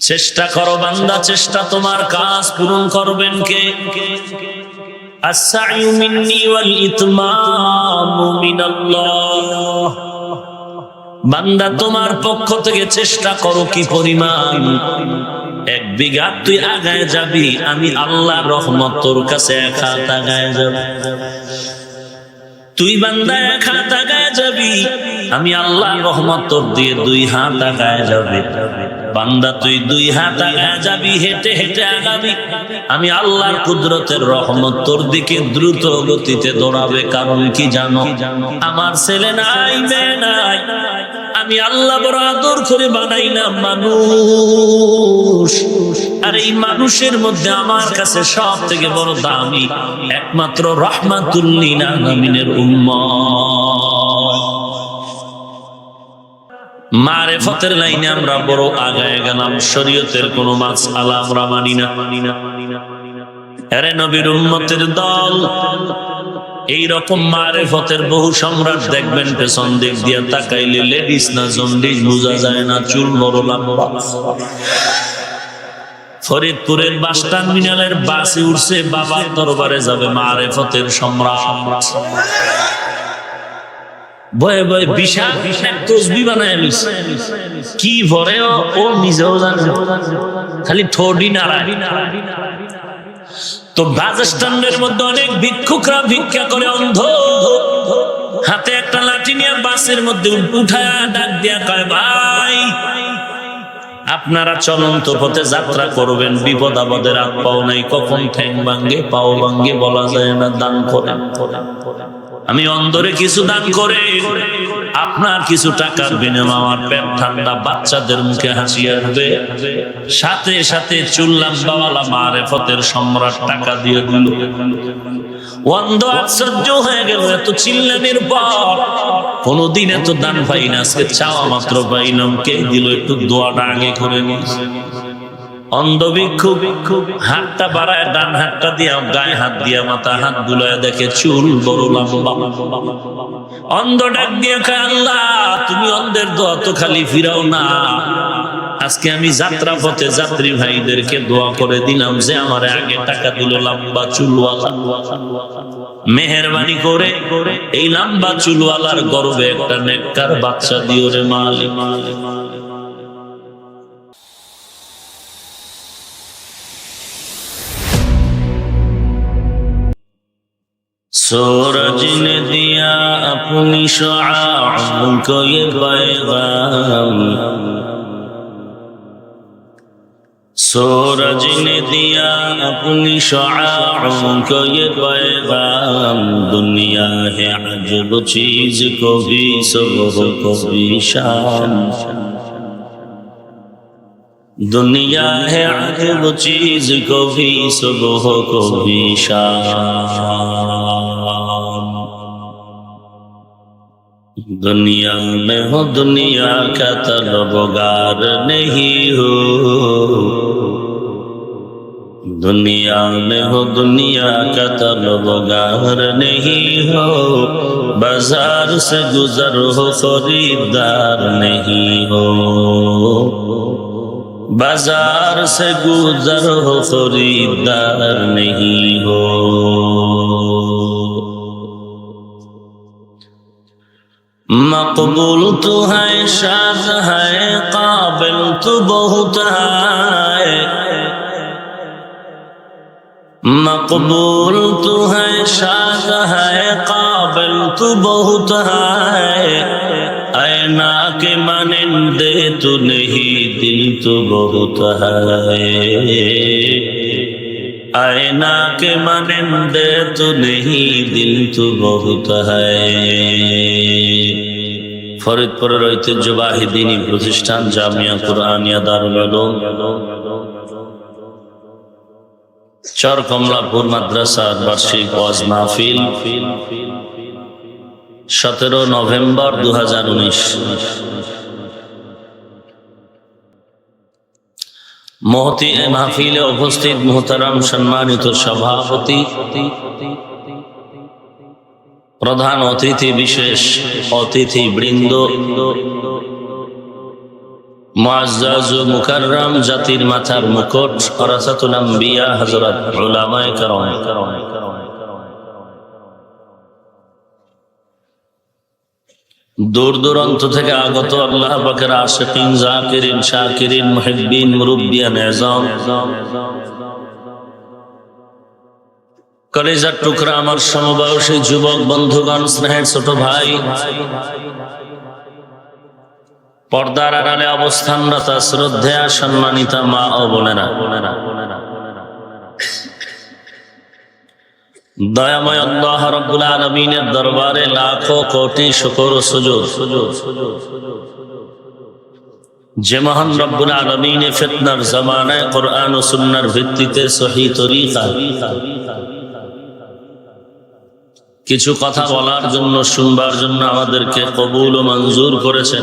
চেষ্টা করো বান্দা, চেষ্টা তোমার কাজ পূরণ করবেন কে? আস-সা'য়ু মিন্নি ওয়াল ইতমামু মিনাল্লাহ। বান্দা তোমার পক্ষ থেকে চেষ্টা করো কি পরিমাণ? 1 বিঘা তুই আগায় যাবি, আমি আল্লাহর রহমত তোর কাছে 1 হাত আগায় যাব। তুই বান্দা 1 হাত আগায় যাবি, আমি আল্লাহর রহমত তোর দিয়ে 2 হাত আগায় যাবে। বান্দা তুই 2 হাত আগায় যাবি, হেঁটে হেঁটে আগাবি, আমি আল্লাহর কুদরতের রহমত তোর দিকে দ্রুত গতিতে দৌড়াবে। কারণ কি জানো? আমার ছেলে নাই, মেয়ে নাই, আমি আল্লাহ বড় আদর করে বানাইলাম মানুষ। আর এই মানুষের মধ্যে আমার কাছে সব থেকে বড় দামি একমাত্র রাহমাতুল লিল আলামিনের উম্মত। মারেফতের লাইনে আমরা বড় আগায় গেলাম, শরীয়তের কোন মাসআলা আমরা মানি না। আরে নবীর উম্মতের দল, এইরকম মারেফতের বহু সম্রাট দেখবেন, পেছন দিক দিয়ে তাকাইলে লেডিস না জন্ডিস বোঝা যায় না, চুল বড় লম্বা। ফরিদপুরের বাস টার্মিনালের বাসে উঠছে, বাবার দরবারে যাবে, মারেফতের সম্রাট। বয়ে বয়ে বিশাল বিশাল তসবি বানায় লইছে। কি ভরে ও নিজেও জানে, খালি ঠোঁটই নাড়ায়। তো বাস স্ট্যান্ডের মধ্যে অনেক ভিক্ষুকরা ভিক্ষা করে, অন্ধ, হাতে একটা লাঠি নিয়ে বাসের মধ্যে উঠায় ডাক দিয়া কয়, ভাই আপনারা চলন্ত পথে যাত্রা করবেন, বিপদ আপদের হাত পাও নাই, কখন ঠ্যাং ভাঙ্গে পাও ভাঙ্গে বলা যায় না, দান করেন। আমি অন্ধরে কিছু দান করে আপনার কিছু টাকার বিনিময়ে আমার পেট ঠান্ডা, বাচ্চাদের মুখে হাসি আসবে। সাথে সাথে চুল লম্বাওয়ালা মারেফতের সম্রাট টাকা দিয়ে দিল। অন্ধ আশ্চর্য হয়ে গেল, এত চিল্লানির পর কোনদিন এত দান পাই না, আজকে চাওয়া মাত্র পাইলাম। কে দিল? একটু দোয়াটা আগে করে নিয়েছে। অন্ধ ভিক্ষুক হাতটা বাড়ায়, ডান হাতটা দিয়া গায়ে হাত দিয়া মাথা হাত বুলায় দেখে চুল বড় লম্বা। অন্ধ ডাক দিয়ে কয়, আল্লাহ তুমি অন্ধের দোয়া তো খালি ফিরাও না, আজকে আমি যাত্রা পথে যাত্রী ভাইদেরকে দোয়া করে দিলাম যে আমার আগে টাকা দিল লম্বা চুলওয়ালা, মেহেরবানি করে এই লম্বা চুলওয়ালার গর্ভে একটা নেককার বাচ্চা দিও রে মালিক। सूरज ने दिया अपनी शुआओं को ये पैगाम, सूरज ने दिया अपनी शुआओं को ये पैगाम, दुनिया है अजब चीज को भी सुबह को भी शाम, दुनिया है अजब चीज को भी सुबह को भी शाम। दुनिया में हो दुनिया का तलबगार नहीं हो, दुनिया में हो दुनिया का तलबगार नहीं हो, बाजार से गुजर हो खरीदार नहीं हो, बाजार से गुजर हो खरीदार नहीं हो। मकबूल तो है, शाद है, काबिल तो बहुत है, मकबूल तो है, शाद है, काबिल तो बहुत है, ऐना के मानिंदे तो नहीं दिल तो बहुत है, ऐना के मानिंदे तो नहीं दिल तो बहुत है। ফরিদপুরের ঐতিহ্যবাহী দ্বীনী প্রতিষ্ঠান জামিয়া কুরআনিয়া দারুল উলুম চরকমলাপুর মাদ্রাসার বার্ষিক ওয়াজ মাহফিল 17 নভেম্বর 2019। মহতি এ মাহফিলে উপস্থিত মুহতারাম সম্মানিত সভাপতি, প্রধান অতিথি, বিশেষ অতিথি বৃন্দ, মুআজ্জাজ ও মুকাররম জাতির মাথার মুকুট ওয়ারাসাতুল আম্বিয়া হযরত উলামায়ে কেরাম, দূর দূরান্ত থেকে আগত আল্লাহ পাকের আশিকিন, জাকিরিন, শাকিরিন, মুহিব্বিন, মুরব্বিয়ান এযাম, কলিজার টুকরা আমার সমবয়সী যুবক বন্ধুগণ, স্নেহের ছোট ভাই, পর্দার আড়ালে অবস্থানরত শ্রদ্ধেয়া সম্মানিতা মা ও বোনেরা, দয়াময় আল্লাহ রাব্বুল আলামিনের দরবারে লাখো কোটি শুকর ও সুজুদ যে মহান রব্বুল আলামিনে ফিতনার জামানায় কোরআন ও সুন্নাহর ভিত্তিতে সহিহ তরিকা কিছু কথা বলার জন্য, শুনবার জন্য আমাদেরকে কবুল ও মঞ্জুর করেছেন।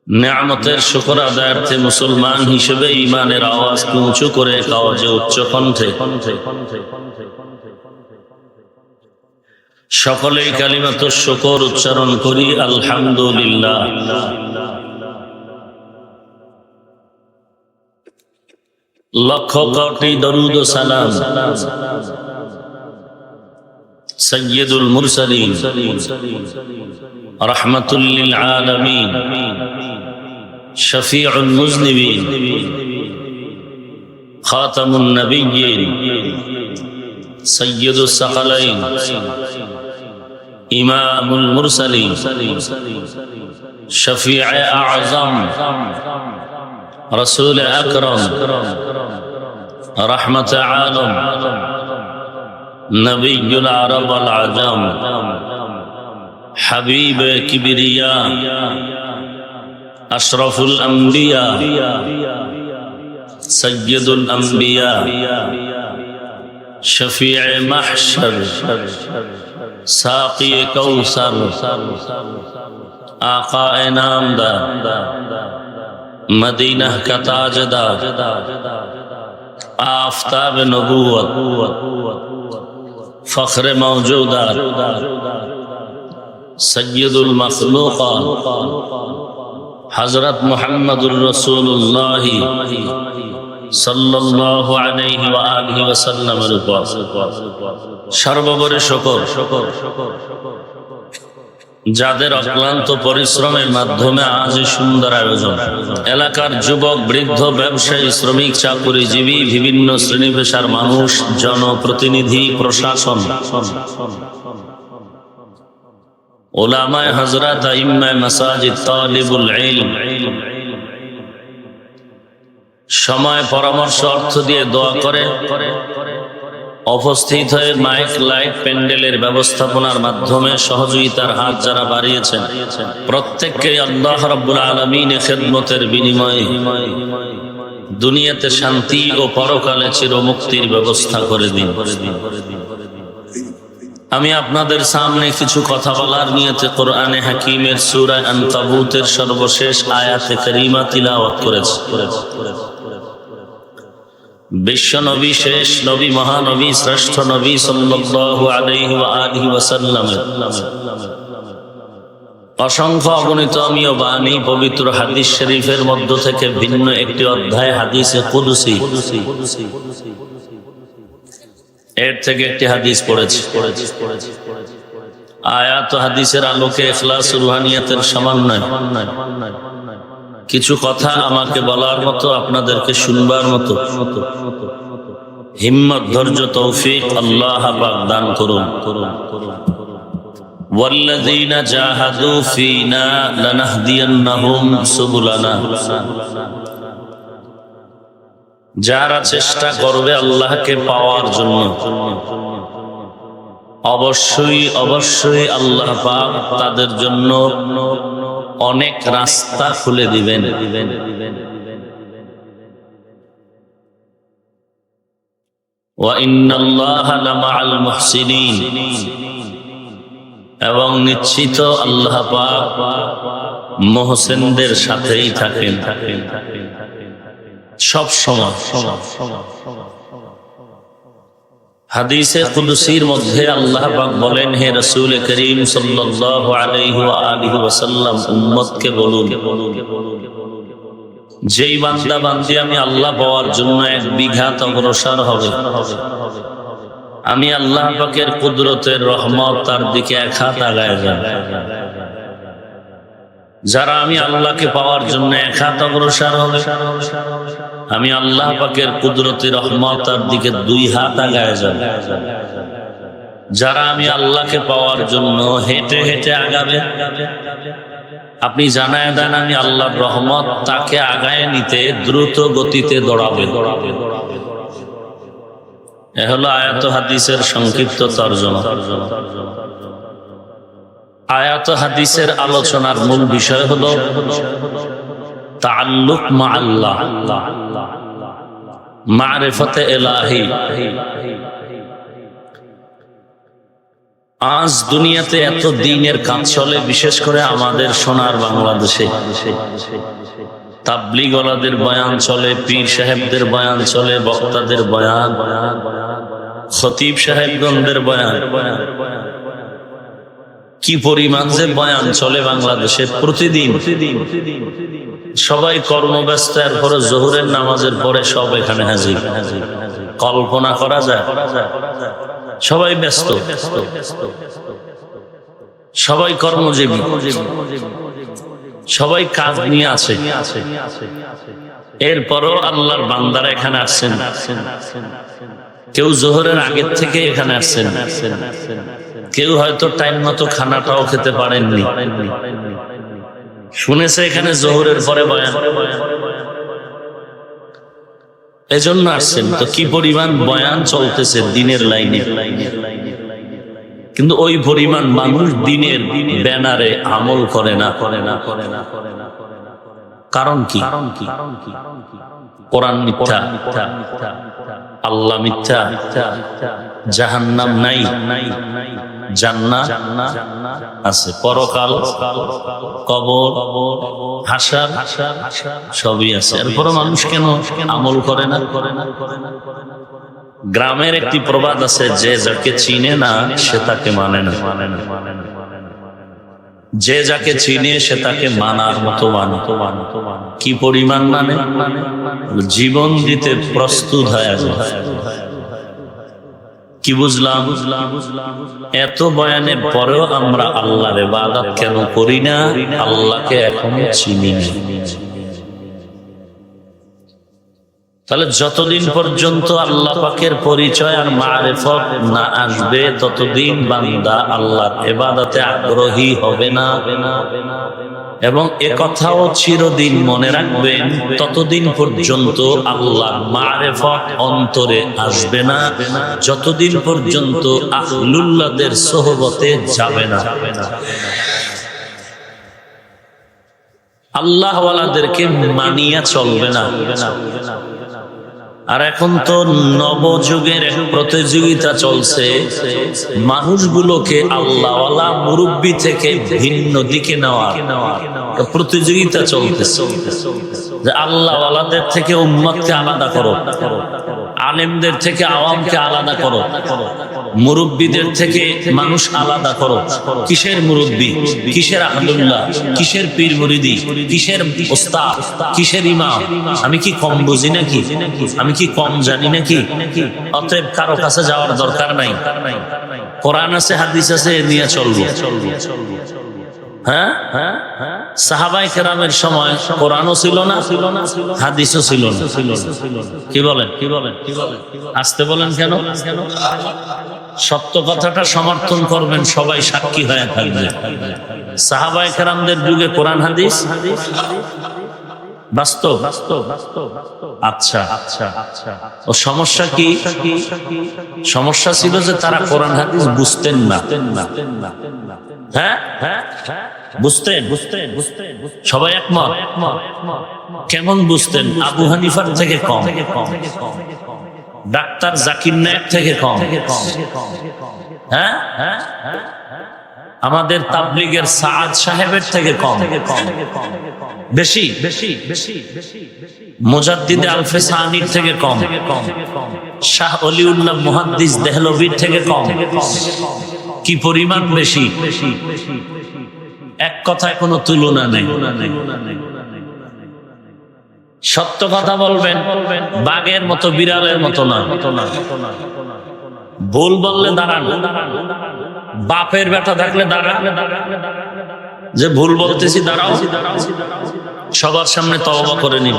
নিয়ামতের শুকর আদায়ার্থে মুসলমান হিসেবে ঈমানের আওয়াজ উঁচু করে আওয়াজে উচ্চ কণ্ঠে সকলেই কালিমাতুশ শুকর উচ্চারণ করি, আলহামদুলিল্লাহ। লক্ষ কোটি দরুদ ও সালাম সাইয়্যিদুল মুরসালিন রাহমাতুল লিল আলামিন শফিউল মুজনিবিন খাতামুন নবিয়্যিন সাইয়্যিদুস সাকালাইন ইমামুল মুরসালিন শফিয়ে আযম রাসূল আকরাম রহমত আলম নবিয়ুল আরব ওয়াল আজম হাবিব কিবরিয়া আশরাফুল আম্বিয়া সাইয়্যিদুল আম্বিয়া শফিয়ে মাহশর সাকি কৌসর আকায়ে নামদার मदीना का ताजदार आफताब नबूवत फख्र मौजूदात सय्यदुल मखलूक़ात हज़रत मुहम्मदुर रसूलुल्लाह सल्लल्लाहु अलैहि व आलिहि वसल्लम সর্বোপরি শুকর যাদের অক্লান্ত পরিশ্রমের মাধ্যমে আজ সুন্দর আয়োজন। এলাকার যুবক, বৃদ্ধ, ব্যবসায়ী, শ্রমিক, চাকুরিজীবী, বিভিন্ন শ্রেণী পেশার মানুষ, জনপ্রতিনিধি, প্রশাসন, উলামায়ে হযরত, আইম্মায়ে মাসাজিদ, তালিবুল ইলম, সময়, পরামর্শ, অর্থ দিয়ে দোয়া করে উপস্থিত হয়ে মাইক, লাইট, প্যান্ডেলের ব্যবস্থাপনার মাধ্যমে সহযোগিতার হাত যারা বাড়িয়েছেন, প্রত্যেককে আল্লাহ রাব্বুল আলামিনের খেদমতের বিনিময়ে দুনিয়াতে শান্তি ও পরকালে চিরমুক্তির ব্যবস্থা করে দিন। আমি আপনাদের সামনে কিছু কথা বলার নিয়তে কোরআনে হাকিমের সূরা আনকাবুতের সর্বশেষ আয়াতে কারিমা তিলাওয়াত করেছি। বিশ্ব নবী, শেষ নবী, মহানবী, শ্রেষ্ঠ নবী সাল্লাল্লাহু আলাইহি ওয়া আলিহি ওয়াসাল্লামের অসংখ্য অগণিত অমীয় বাণী পবিত্র হাদিস শরীফের মধ্য থেকে ভিন্ন একটি অধ্যায় হাদিসে কুদসি, এর থেকে একটি হাদিস পড়েছি। আয়াত ও হাদিসের আলোকে ইখলাস রুহানিয়াতের সমন্বয় কিছু কথা আমাকে বলার মতো, আপনাদেরকে শুনবার মতো হিম্মত, ধৈর্য, তৌফিক আল্লাহ পাক দান করুন। ওয়াল্লাযীনা জাহাদু ফীনা লানাহদিয়ান্নাহুম সুবুলানা, যারা চেষ্টা করবে আল্লাহকে পাওয়ার জন্য, অবশ্যই অবশ্যই আল্লাহ পাক তাদের জন্য অনেক রাস্তা খুলে দিবেন। ওয়া ইন্নাল্লাহা লামাআল মুহসিনিন, এবং নিশ্চিত আল্লাহ পাক মুহসিনদের সাথেই থাকেন সব সময়। হাদিসে কুদসির মধ্যে আল্লাহ পাক বলেন, হে রাসূল করিম সাল্লাল্লাহু আলাইহি ওয়া আলিহি ওয়াসাল্লাম, উম্মতকে বলুন, যেই বান্দা বান্দি আমি আল্লাহ পাওয়ার জন্য 1 বিঘা অগ্রসর হবে, আমি আল্লাহ পাকের কুদরতের রহমত তার দিকে 1 হাত আগায় যাবে। যারা আমি আল্লাহকে পাওয়ার জন্য 1 হাত অগ্রসর হবে, আমি আল্লাহ পাকের কুদরতের রহমত তার দিকে 2 হাত আগায় যাবে। যারা আমি আল্লাহকে পাওয়ার জন্য হেঁটে হেঁটে আগাবে, আপনি জানায় দেন আমি আল্লাহর রহমত তাকে আগায় নিতে দ্রুত গতিতে দৌড়াবে। এ হলো আয়াত হাদিসের সংক্ষিপ্ত তরজমা। আয়াত হাদিসের আলোচনার মূল বিষয় হলো তাআল্লুক মা আল্লাহ, মারিফাতে ইলাহি। আজ দুনিয়াতে এত দ্বীনের কাজ চলে, বিশেষ করে আমাদের সোনার বাংলাদেশে। তাবলীগ ওয়ালাদের বয়ান চলে, পীর সাহেবদের বয়ান চলে, বক্তাদের বয়ান, খতিব সাহেবগণদের বয়ান। কি পরিমাণ যে বয়ান চলে বাংলাদেশে প্রতিদিন। সবাই কর্মব্যস্ত, এরপরে জোহরের নামাজের পরে সব এখানে হাজির। কল্পনা করা যায়? সবাই ব্যস্ত, সবাই কর্মজীবী, সবাই কাজ নিয়ে আছে। এরপরও আল্লাহর বান্দারা এখানে আসছেন। কেউ জোহরের আগের থেকে এখানে আসছেন, কেউ হয়তো টাইম মতো খানাটাও খেতে পারেননি, শুনেছে এখানে জোহরের পরে বয়ান, এজন্য আসছেন। তো কি পরিমাণ বয়ান চলতেছে দিনের লাইনে, কিন্তু ওই পরিমাণ মানুষ দিনের ব্যানারে আমল করে না। কারণ কি? কোরআন মিথ্যা, আল্লাহ মিথ্যা, জাহান্নাম নাই, জান্নাত আছে, পরকাল, কবর, হাসর সবই আছে। এরপরও মানুষ কেন আমল করে না? গ্রামের একটি প্রবাদ আছে, যে যাকে চিনে না সে তাকে মানে না, যে যাকে চিনে সে তাকে মানার মতো মানে। কি পরিমাণ মানে? জীবন দিতে প্রস্তুত হয়ে যায়। কি বুঝলাম? এত বয়ানের পরেও আমরা আল্লাহর ইবাদত কেন করি না? আল্লাহকে এখনো চিনি না। তাহলে যতদিন পর্যন্ত আল্লাহ পাকের পরিচয় আর মারিফত না আসবে, ততদিন বান্দা আল্লাহর ইবাদতে আগ্রহী হবে না। এবং একথাও চিরদিন মনে রাখবেন, ততদিন পর্যন্ত আল্লাহর মারিফত অন্তরে আসবে না, যতদিন পর্যন্ত আহলুল্লাহদের সোহবতে যাবে না। আল্লাহ ওয়ালাদেরকে মানিয়া চলবে না। আর এখন তো নবযুগের এক প্রতিযোগিতা চলছে, মানুষগুলোকে আল্লাহওয়ালা মুরব্বী থেকে ভিন্ন দিকে নেওয়ার প্রতিযোগিতা চলতেছে। যে আল্লাহওয়ালাদের থেকে উম্মতকে আলাদা করো, আলেমদের থেকে আওয়ামকে আলাদা করো, মুরব্বীদের থেকে মানুষ আলাদা করো। কিসের মুরব্বী, কিসের আহলুল্লাহ, কিসের পীর মুরিদি, কিসের ওস্তাদ, কিসের ইমাম? আমি কি কম বুঝি নাকি? আমি কি কম জানি নাকি? অতএব কারো কাছে যাওয়ার দরকার নাই। কোরআন আছে, হাদিস আছে, নিয়ে চলবো। হ্যাঁ, সাহাবায়ে কেরামের সময় কোরআনও ছিল না, হাদিসও ছিল না। কি বলেন? আসতে বলেন কেন? সত্য কথাটা সমর্থন করবেন, সবাই সাক্ষী হয়ে থাকবে। সাহাবায়ে কেরামদের যুগে কোরআন হাদিস বাস্তব। আচ্ছা, ও সমস্যা কি? সমস্যা ছিল যে তারা কোরআন হাদিস বুঝতেন না। হ্যাঁ, বুঝতেন। সবাই একমত? কেমন বুঝতেন? আবু হানিফার থেকে কম, ডাক্তার জাকির নায়েক থেকে কম। হ্যাঁ, আমাদের তাবলীগের সাআদ সাহেবের থেকে কম। বেশি মুজাদ্দিদ আলফে সানির থেকে কম। শাহ অলিউল্লাহ মুহাদ্দিস দেহলভির থেকে কম? কি পরিমাণ বেশি? এক কথায় কোনো তুলনা নেই। সত্য কথা বলবেন, বাঘের মতো বিড়ালের মতো না। ভুল বললে দাঁড়ান, বাপের বেটা থাকলে দাঁড়ান, যে ভুল বলতেছি দাঁড়াও, সবার সামনে তওবা করে নিব।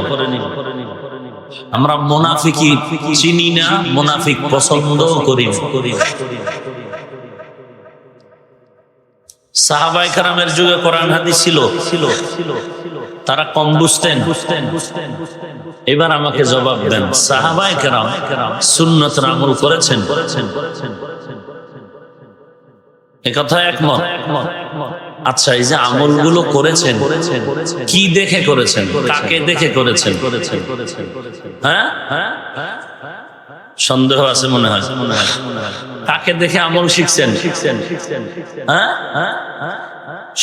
আমরা মুনাফিকি চিনি না, মুনাফিক পছন্দ করি। সাহাবায়ে কেরামের যুগে কোরআন হাদিস ছিল, তারা কম বুঝতেন। এবার আমাকে জবাব দেন, সাহাবায়ে কেরাম সুন্নতের আমল করেছেন? এ কথা একমত? আচ্ছা, এই যে আমলগুলো করেছেন, কি দেখে করেছেন? কাকে দেখে করেছেন? হ্যাঁ, সন্দেহ আছে মনে হয়। কাকে দেখে আমল শিখছেন? হ্যাঁ,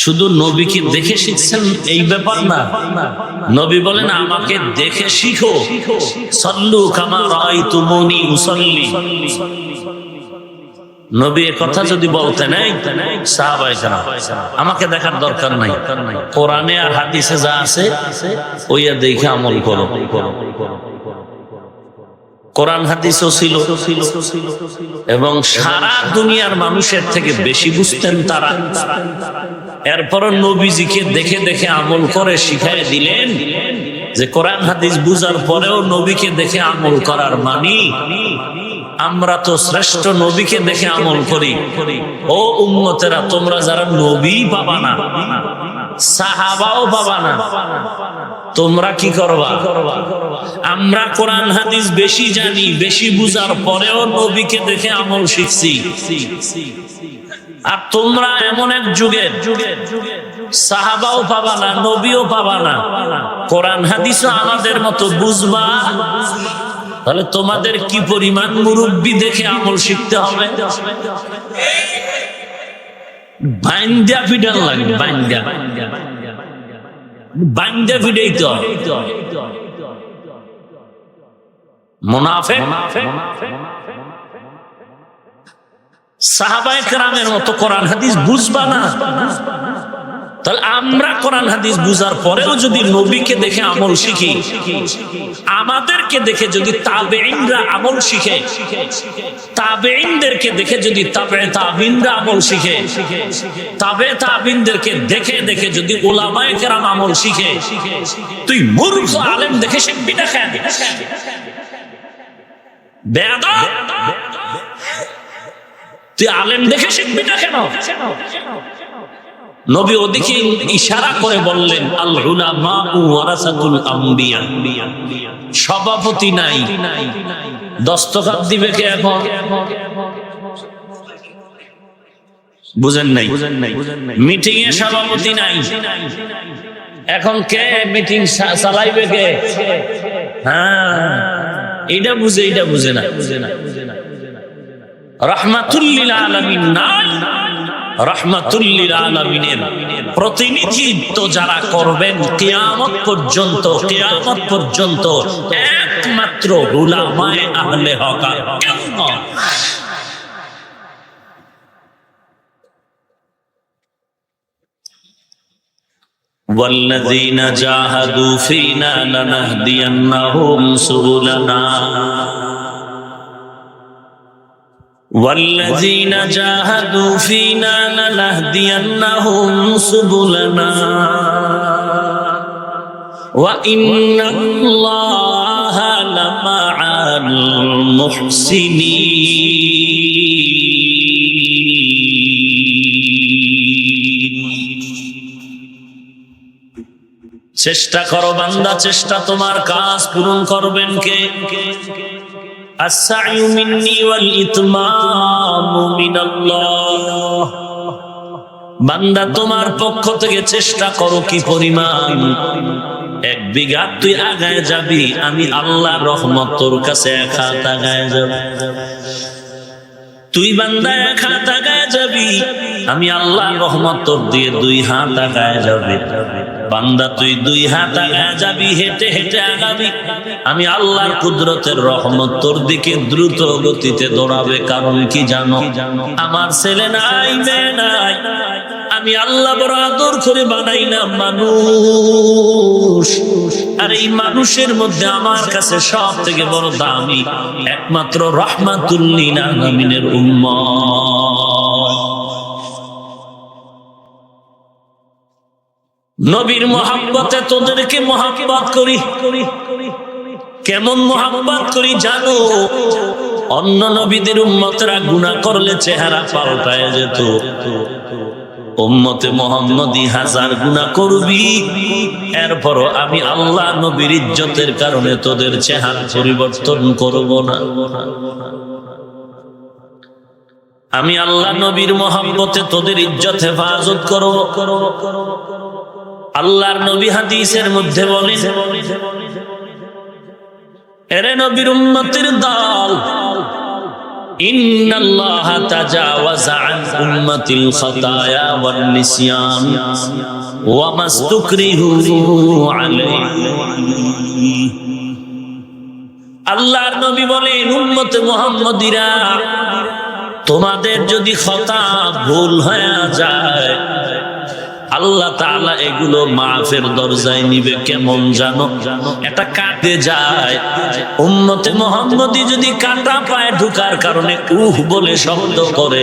শুধু নবীকে দেখে শিখছেন এই ব্যাপার না। নবী বলেন আমাকে দেখে শিখো, সাল্লু কামা রাআইতুমুনি উসাল্লি। নবী এ কথা যদি বলতেন, সাহাবায়ে কেরাম আমাকে দেখার দরকার নাই, কোরআনে আর হাদিসে যা আছে ওইয়া দেখে আমল করো। কোরআন হাদিসও ছিল এবং সারা দুনিয়ার মানুষের থেকে বেশি বুঝতেন তারা। এরপরও নবীজিকে দেখে দেখে আমল করে শিখাই দিলেন যে কোরআন হাদিস বুঝার পরেও নবীকে দেখে আমল করার মানি আমরা তো শ্রেষ্ঠ নবীকে দেখে আমল করি। ও উম্মতেরা, তোমরা যারা নবী পাবা না, সাহাবাও পাবা না, তোমরা কি করবা? আমরা কোরআন হাদিস বেশি জানি, বেশি বুঝার পরেও নবীকে দেখে আমল শিখছি। আর তোমরা এমন এক যুগের সাহাবাও পাবা না, নবীও পাবা না, কোরআন হাদিসও আমাদের মতো বুঝবা। তাহলে তোমাদের কি পরিমাণ মুরব্বী দেখে আমল শিখতে হবে? বাইন্দা ফিডাল লাগে, বাইন্দা ফিডাই তো মুনাফিক। সাহাবায়ে কেরামের মতো কোরআন হাদিস বুঝবা না, তাহলে আমরা কোরআন হাদিস বুঝার পরেও যদি নবীকে দেখে আমল শিখি, আমাদেরকে দেখে যদি তাবেঈনরা আমল শিখে, তাবেঈনদেরকে দেখে যদি তাবেঈনরা আমল শিখে, তাবেঈনদেরকে দেখে দেখে যদি উলামায়ে কেরাম আমল শিখে, তুই মূর্খ আলেম দেখে শিখবি না কেন? বেয়াদব, তুই আলেম দেখে শিখবি না কেন? নবী ওদিকে ইশারা করে বললেন, আল উলামাউ ওয়ারাসাতুল আম্বিয়া। সভাপতি নাই, দস্তখত দিবে কে এখন? বুঝেন নাই? মিটিং এ সভাপতি নাই, এখন কে মিটিং চালাইবে কে? হ্যাঁ, এটা বুঝে, এটা বুঝে না। রাহমাতুল লিল আলামিন নাই, রাহমাতুল লিল আলামিনের প্রতিনিধিত্ব যারা করবেন কিয়ামত পর্যন্ত একমাত্র উলামায়ে আহলে হক। والذين جاهدوا فينا لنهدينهم سبلنا والذين جاهدوا فينا لنهدينهم سبلنا وإن الله لمع المحسنين। চেষ্টা করো বান্দা, চেষ্টা তোমার কাজ পূরণ করবেন কে? السعي مني والإتمام من الله। বান্দা তোমার পক্ষ থেকে চেষ্টা করো কি পরিমাণ? 1 বিঘা তুই আগায় যাবি, আমি আল্লাহর রহমত তোর কাছে 1 হাত আগায় যাব। তুই বান্দা 1 হাত আগায় যাবি, আমি আল্লাহর রহমত তোর দিয়ে 2 হাত আগায় যাবে। বান্দা তুই দুই হাত আগায় যাবি, হেঁটে হেঁটে আগাবি, আমি আল্লাহর কুদরতের রহমত তোর দিকে দ্রুত গতিতে দৌড়াবে। কারণ কি জানো? আমার ছেলে নাই, মেয়ে নাই, আমি আল্লাহ বড় আদর করে বানাই না মানুষ। আর এই মানুষের মধ্যে আমার কাছে সব থেকে বড় দামি একমাত্র রাহমাতুল লিল আলামিনের উম্মত। নবীর মোহাব্বতে তোদেরকে মোহাব্বত করি। কেমন মোহাব্বত করি জানো? অন্য নবীদের উম্মতরা গুনাহ করলে চেহারা পাল্টায় যেত, উম্মতে মুহাম্মদী হাজার গুনাহ করবি, এরপরও আমি আল্লাহ নবীর ইজ্জতের কারণে তোদের চেহারা পরিবর্তন করব না। আমি আল্লাহ নবীর মোহাব্বতে তোদের ইজ্জত হেফাজত করব। আল্লাহর নবী হাদিসের মধ্যে বলেন, এরে নবীর উম্মতের দল, ইন্নাল্লাহা তাজাওয়াজা আন উম্মাতিল খাতায়া ওয়ান নিসয়ান ওয়া মাস্তুকরিহু আলাইহি। আল্লাহর নবী বলেন, উম্মতে মুহাম্মদীরা, তোমাদের যদি খতা ভুল হয়ে যায়, আল্লাহ তাআলা এগুলো মাফের দরজায় নিবে। কেমন জানো? এটা কাটে যায়। উম্মতে মুহাম্মদী যদি কাটা পায় ঢুকার কারণে বলে শব্দ করে,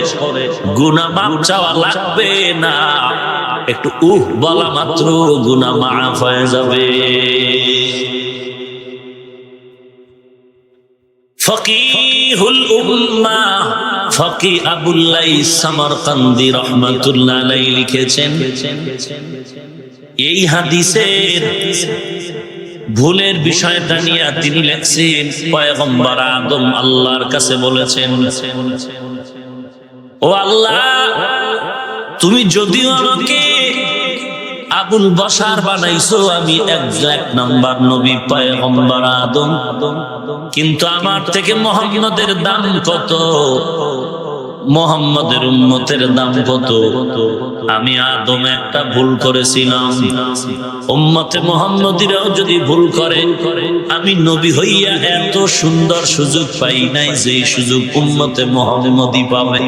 গুনাহ মাফ চাওয়া লাগবে না, একটু বলা মাত্র গুনাহ মাফ হয়ে যাবে। ফকিহুল উম্মাহ ফকি আবুল্লাহ সামারকান্দি রাহমাতুল্লাহ আলাইহি লিখেছেন, এই হাদিসের ভুলের বিষয়টা নিয়ে তিনি লিখছেন, পয়গম্বর আদম আল্লাহর কাছে বলেছেন, ও আল্লাহ, তুমি যদিও আমাকে আবুল বশার বানাইছো, আমি এক নাম্বার নবী পয়গম্বর আদম, কিন্তু আমার থেকে মুহাম্মদের দাম কত, মুহাম্মদের উম্মতের দাম কত? আমি আদম একটা ভুল করেছিলাম, উম্মতে মুহাম্মদীরাও যদি ভুল করে, আমি নবী হইয়া এত সুন্দর সুযোগ পাই নাই যে সুযোগ উম্মতে মুহাম্মদী পাবে।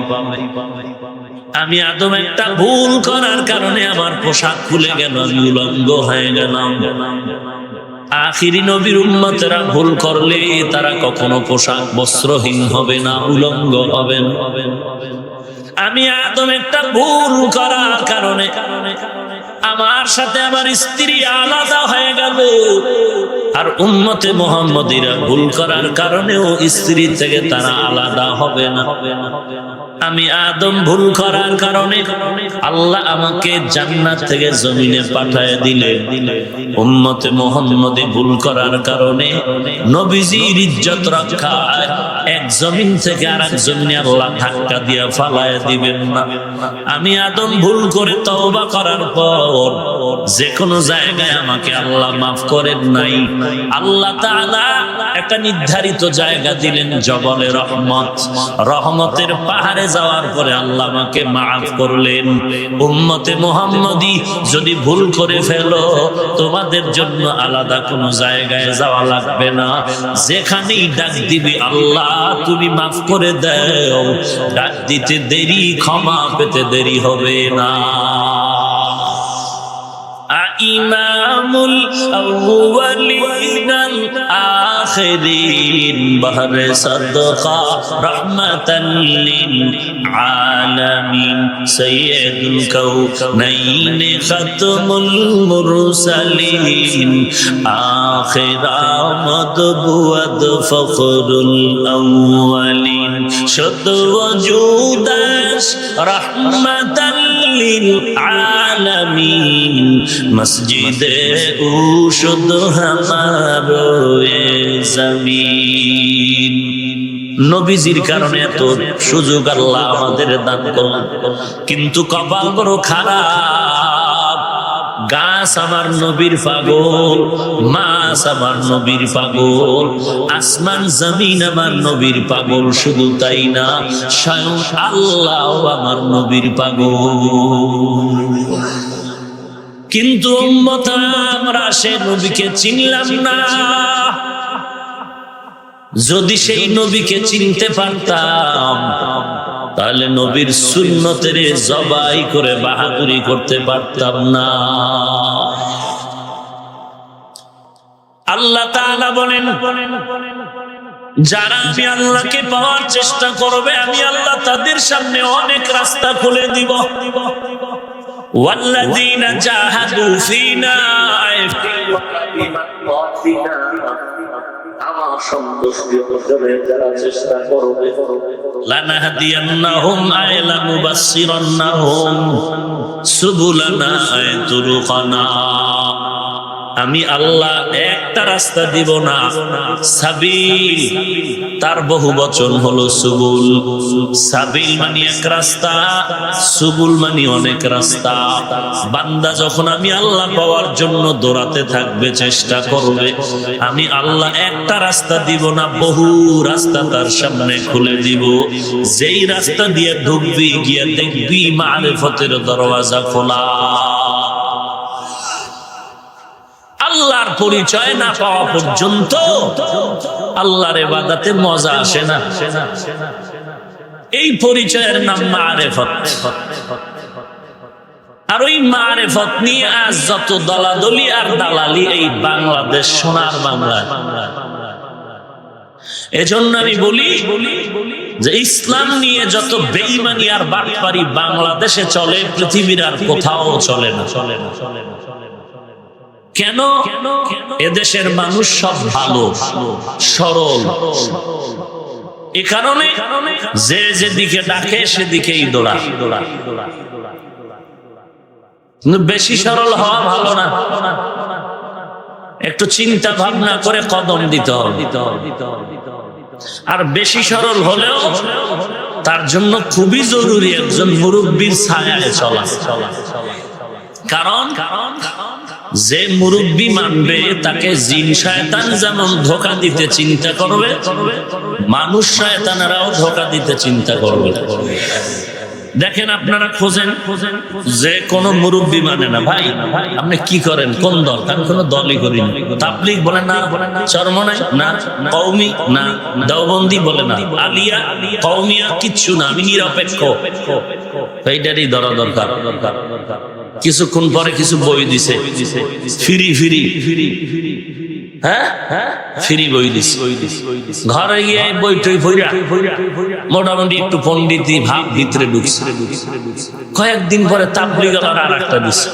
আমি আদম একটা ভুল করার কারণে আমার পোশাক খুলে গেল, আমি উলঙ্গ হয়ে গেলাম। আখিরি নবীর উম্মতেরা ভুল করলে তারা কখনো পোশাক বস্ত্রহীন হবে না, উলঙ্গ হবে না। আমি আদম একটা ভুল করার কারণে আমার সাথে আমার স্ত্রী আলাদা হয়ে গেল, আর উম্মতে মুহাম্মদীরা ভুল করার কারণেও স্ত্রী থেকে তারা আলাদা হবে না। আমি আদম ভুল করার কারণে আল্লাহ আমাকে জান্নাত থেকে জমিনে পাঠায় দিলেন, উম্মতে মুহাম্মদী ভুল করার কারণে নবীজির ইজ্জত রক্ষায় এক জমিন থেকে আরেক জমিনে আল্লাহ ধাক্কা দিয়া ফালায় দিবেন না। আমি আদম ভুল করে তওবা করার পর যে কোনো জায়গায় আমাকে আল্লাহ মাফ করেন নাই। আল্লাহ তাআলা একটা নির্ধারিত জায়গা দিলেন, জবলে রহমত, রহমতের পাহাড়ে যাওয়ার পরে আল্লাহ আমাকে মাফ করলেন। উম্মতে মুহাম্মদী যদি ভুল করে ফেলো, তোমাদের জন্য আলাদা কোনো জায়গায় যাওয়া লাগবে না, যেখানেই ডাক দিবি আল্লাহ তুমি মাফ করে দাও, ডাক দিতে দেরি, ক্ষমা পেতে দেরি হবে না। ইমামুল আউয়ালিন আল আখিরিন বাহরে সাদকা রাহমাতাল লিল আলামিন সাইয়্যিদুল কাউনাইন খাতমুল মুরসালিন আখিরামদ বুয়াদ ফখরুল আউয়ালিন শুদ্ধ ওজুদাস রাহমাতাল লিল আলামিন মসজিদে উশুদ হামারো এ জমিন। নবীজির কারণে এত সুযোগ আল্লাহ আমাদের দান করলেন, কিন্তু কপাল বড় খারাপ। গাছ আমার নবীর পাগল, মাছ আমার নবীর পাগল, আসমান জমিন আমার নবীর পাগল। শুধু তাই না, স্বয়ং আল্লাহ আমার নবীর পাগল। কিন্তু উম্মত আমরা সে নবীকে চিনলাম না। যদি সেই নবীকে চিনতে পারতাম তাহলে নবীর সুন্নতের জবাই করে বাহাদুরি করতে পারতাম না। আল্লাহ তাআলা বলেন, যারা আমি আল্লাহকে পাওয়ার চেষ্টা করবে আমি আল্লাহ তাদের সামনে অনেক রাস্তা খুলে দিব। ওয়াল্লাযীনা জাহাদু ফীনা আমার সন্তুষ্টি অর্জনের যারা চেষ্টা করবে লানাহদিয়ান্নাহুম আইলা মুবাশশিরান্নাহুম সুবুলানা তুরুকানা। আমি আল্লাহ একটা রাস্তা দিব না, সাবিল তার বহু বচন হলো সুবুল। সাবিল মানে এক রাস্তা, সুবুল মানে অনেক রাস্তা। বান্দা যখন আমি আল্লাহ পাওয়ার জন্য দৌড়াতে থাকবে, চেষ্টা করবে, আমি আল্লাহ একটা রাস্তা দিব না, বহু রাস্তা তার সামনে খুলে দিব। যেই রাস্তা দিয়ে ঢুকবি গিয়ে দেখবি মারিফতের দরওয়াজা খোলা। আল্লাহর পরিচয় না পাওয়া পর্যন্ত আল্লাহর ইবাদতে মজা আসে না। এই পরিচয়ের নাম মারিফত। আর ওই মারিফত নিয়ে আজ যত দলাদলি আর দালালি এই বাংলাদেশ, সোনার বাংলা। এজন্য আমি বলি যে ইসলাম নিয়ে যত বেঈমানি আর বাটপারি বাংলাদেশে চলে, পৃথিবীর আর কোথাও চলে না। কেন? এদেশের মানুষ সব ভালো, সরল। এ কারণে যে যেদিকে ডাকে সেদিকেই দৌড়া। বেশি সরল হওয়া ভালো না, একটু চিন্তা ভাবনা করে কদম দিতে হবে। আর বেশি সরল হলেও তার জন্য খুবই জরুরি একজন মুরব্বীর ছায়ায় চলা। কারণ যে মুরব্বী মানবে তাকে জিন শয়তান যেমন ধোঁকা দিতে চিন্তা করবে, মানুষ শয়তানেরাও ধোঁকা দিতে চিন্তা করবে। দেখেন আপনারা খোঁজেন যে কোন মুরব্বী মানে না, ভাই আপনি কি করেন, কোন দল? আমি কোন দলই করি না। তাবলীগ বলে না, চরমনাই না, কওমি না, দেওবন্দি বলে না, আলিয়া কওমিয়া কিচ্ছু না, আমি নিরপেক্ষ। এইটারই ধরা দরকার। কিছুক্ষণ পরে কিছু বই দিছে ফ্রি ফ্রি, হ্যাঁ ফ্রি বই দিছে। ঘরে গিয়ে বইটই ফইরা মোটামুটি একটু পণ্ডিতি ভাব ভিতরে ঢুকছে। কয়েকদিন পরে তাবলীগ আর একটা দিছে,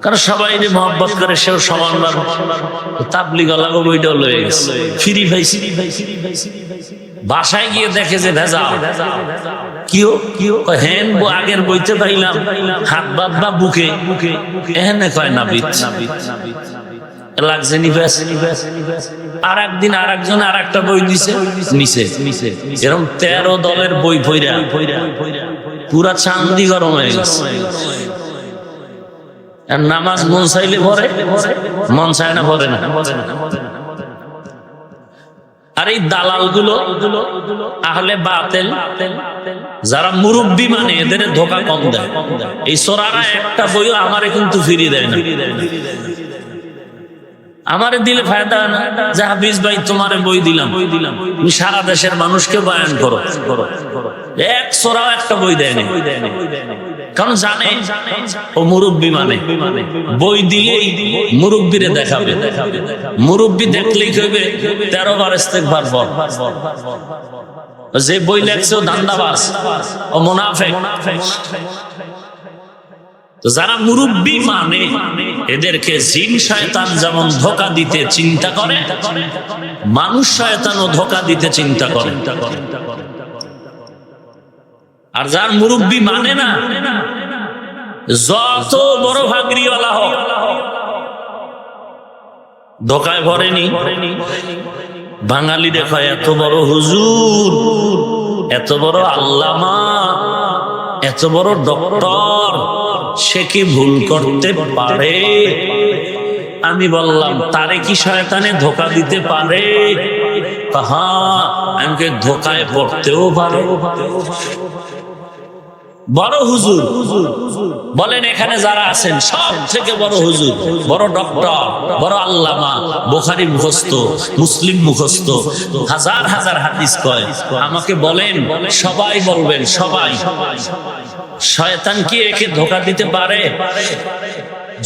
কারণ সবাই মহব্বত করে, সেও সমান। তাবলীগ বইটাও লয়ে গেছে, ফ্রি ভাইছি। বাসায় গিয়ে দেখে যে ভেজাল। হেন আগের বইতে পাইলাম হাত বাদ বা বুকে, এহেনে কয় নাবিত লাগছে নিবেশ। আর একদিন আর একজন আর একটা বই দিছে নিচে। এরকম 13 দলের বই ফইরা পুরা চান্দি গরম হয়ে গেছে। নামাজ মন চাইলে ভরে, মন চায় না ভরে না। আর এই দালাল গুলো আহলে বাতিল, যারা মুরব্বী মানে এদের ধোঁকা কম দেয়। এই সোরারা একটা বইও আমারে কিন্তু ফিরিয়ে দেয় না। আমারে দিলে ফায়দা না, যে হাফিজ ভাই তোমারে বই দিলাম, তুমি সারা দেশের মানুষকে বয়ান করো, এক সোরাও একটা বই দেয় না। কারণ জানে ও মুরব্বী মানে, বই দিলেই মুরব্বীরে দেখাবে। মুরব্বী দেখলেই কইবে 13 বার ইস্তেগফার পড়। যে বই লেখছে ও দান্দাবাজ, ও মুনাফিক। যারা মুরব্বী মানে এদেরকে জিন শয়তান যেমন ধোঁকা দিতে চিন্তা করে, মানুষ শয়তানও ধোঁকা দিতে চিন্তা করে। আর যার মুরব্বী মানে না, যত বড় ভাগরিওয়ালা হোক, ধোঁকায় ভরেনি। বাঙালি দেখো এত বড় হুজুর, এত বড় আল্লামা, এত বড় ডক্টর, সে কি ভুল করতে পারে? আমি বললাম তারে কি শয়তানে ধোঁকা দিতে পারে? হ্যাঁ, আমাকে ধোঁকায় পড়তেও পারে। বড় হুজুর বলেন এখানে যারা আছেন সব থেকে বড় হুজুর, বড় ডক্টর, বড় আল্লামা, বুখারী মুখস্থ, মুসলিম মুখস্থ, হাজার হাজার হাদিস কয়, আমাকে বলেন, সবাই বলবেন, সবাই, শয়তান কি একে ধোঁকা দিতে পারে?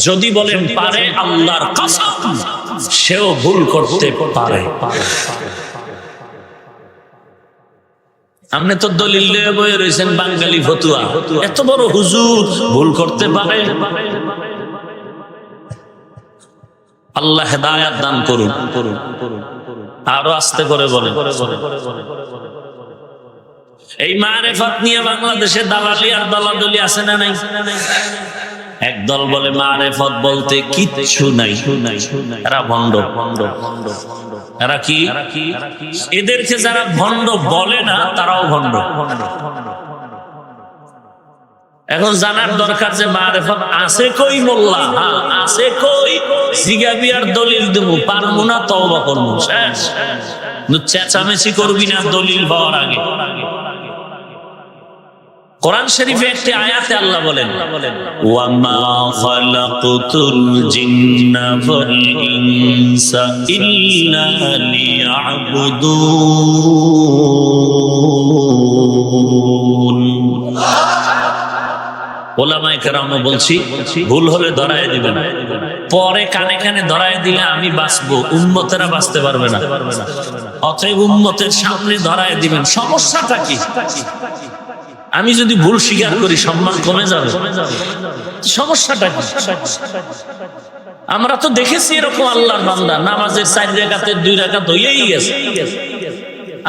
যদি বলেন পারে, আল্লাহর কসম সেও ভুল করতে পারে। আপনি তো দলিল দিয়ে বয়ে রয়েছেন বাঙালি ফতুয়া, এত বড় হুজুর ভুল করতে পারে? আল্লাহ হেদায়াত দান করুন। আরো আস্তে করে বলেন। এই মারেফাত নিয়ে বাংলাদেশে দালালি আর দলাদলি আছে না নাই? একদল বলে মারেফত বলতে কিচ্ছু নাই, এরা ভণ্ড। এরা কি? এদেরকে যারা ভণ্ড বলে না তারাও ভণ্ড। এখন জানার দরকার যে মারেফত আছে কই মোল্লা, হ্যাঁ আছে কই, জিগাবি আর দলিল দেবো, পারবো না তওবা করবো, শেষ। চেঁচামেচি করবি না দলিল পাওয়ার আগে। কোরআন শরীফে একটি আয়াতে আল্লাহ বলেন, ওয়ামা খালাকতুল জিন্না ওয়াল ইনসা ইল্লা লিয়াবুদুন। ওলামায়ে কেরাম বলছি, ভুল হলে ধরায় দিবেন, পরে কানে কানে ধরায় দিলে আমি বাঁচবো, উম্মতেরা বাঁচতে পারবে না। অতএব উম্মতের সামনে ধরায় দিবেন। সমস্যাটা কি? আমি যদি ভুল স্বীকার করি সম্মান কমে যাবে, সমস্যাটা কি? আমরা তো দেখেছি এরকম আল্লাহর বান্দা নামাজের 4 রাকাতের 2 রাকাত হয়েই গেছে।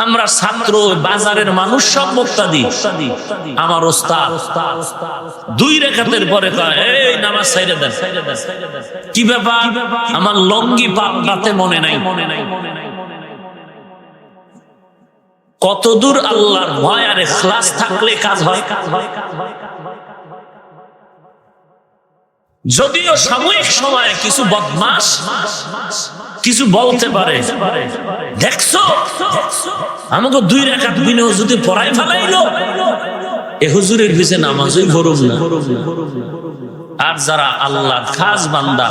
আমরা ছাত্র, বাজারের মানুষ সব মুক্তাদি, আমার ওস্তাদ 2 রাকাতের পরে কয় এই নামাজ ছাইড়া দেন। কি ব্যাপার? আমার লঙ্গি পাল্টাতে মনে নাই। কতদূর আল্লাহর ভয় আর ইখলাস থাকলে কাজ হয়। যদিও সাময়িক সময়ে কিছু বদমাশ কিছু বলতে পারে, দেখছো আমাকে 2 রাকাত বিনা যদি পড়াই ফেলাইলো, এ হুজুরের পিছে নামাজই পড়ুম না। আর যারা আল্লাহর খাস বান্দা,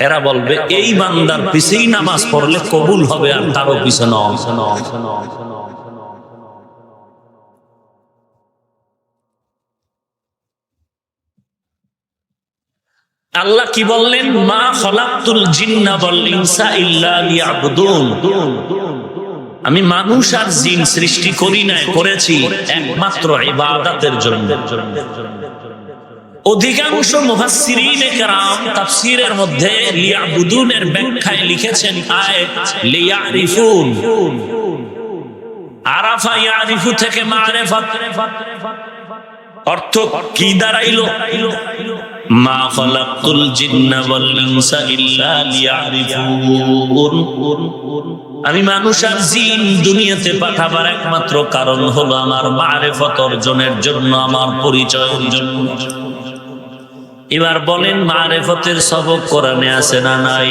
এরা বলবে এই বান্দার পিছেই নামাজ পড়লে কবুল হবে, আর তারও পিছে নয়। আল্লাহ কি বললেন? মা খালাকতুল জিন্না ওয়াল ইনসা ইল্লা লিয়াবুদুন। আমি মানুষ আর জিন সৃষ্টি করি নাই, করেছি একমাত্র ইবাদতের জন্য। অধিকাংশ মুফাসসিরিনে কেরাম তাফসীরের মধ্যে লিয়াবুদুনের ব্যাখ্যায় লিখেছেন আয়াত লিয়ারিফুন। আরাফা ইয়ারিফু থেকে মারিফাত, অর্থ কি দাঁড়াইলো? মা খালাকতুল জিন্না ওয়াল ইনসা ইল্লা লিয়ারিফুন। আমি মানুষ আর জিন দুনিয়াতে পাঠাবার একমাত্র কারণ হলো আমার মারিফত অর্জনের জন্য, আমার পরিচয়ের জন্য। এবার বলেন মারিফতের সবক কোরআনে আছে না নাই?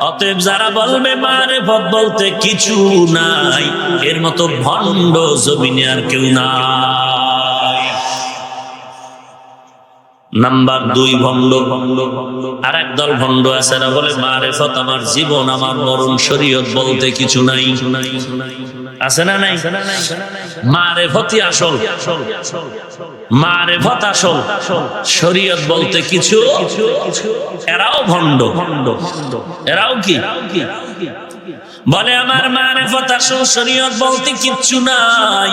অতএব যারা বলবে মারিফত বলতে কিছু নাই, এর মতো ভণ্ড জমিনে আর কেউ নাই। নাম্বার 2 ভণ্ড। আর একদল ভণ্ড আছে না, বলে মারিফত আমার জীবন, আমার মরণ, শরীয়ত বলতে কিছু নাই। আছে না নাই? মারিফতই আসল, মারিফত আসল, শরীয়ত বলতে কিছু। এরাও ভণ্ড। এরাও কি বলে? আমার মারিফত আসল, শরীয়ত বলতে কিচ্ছু নাই।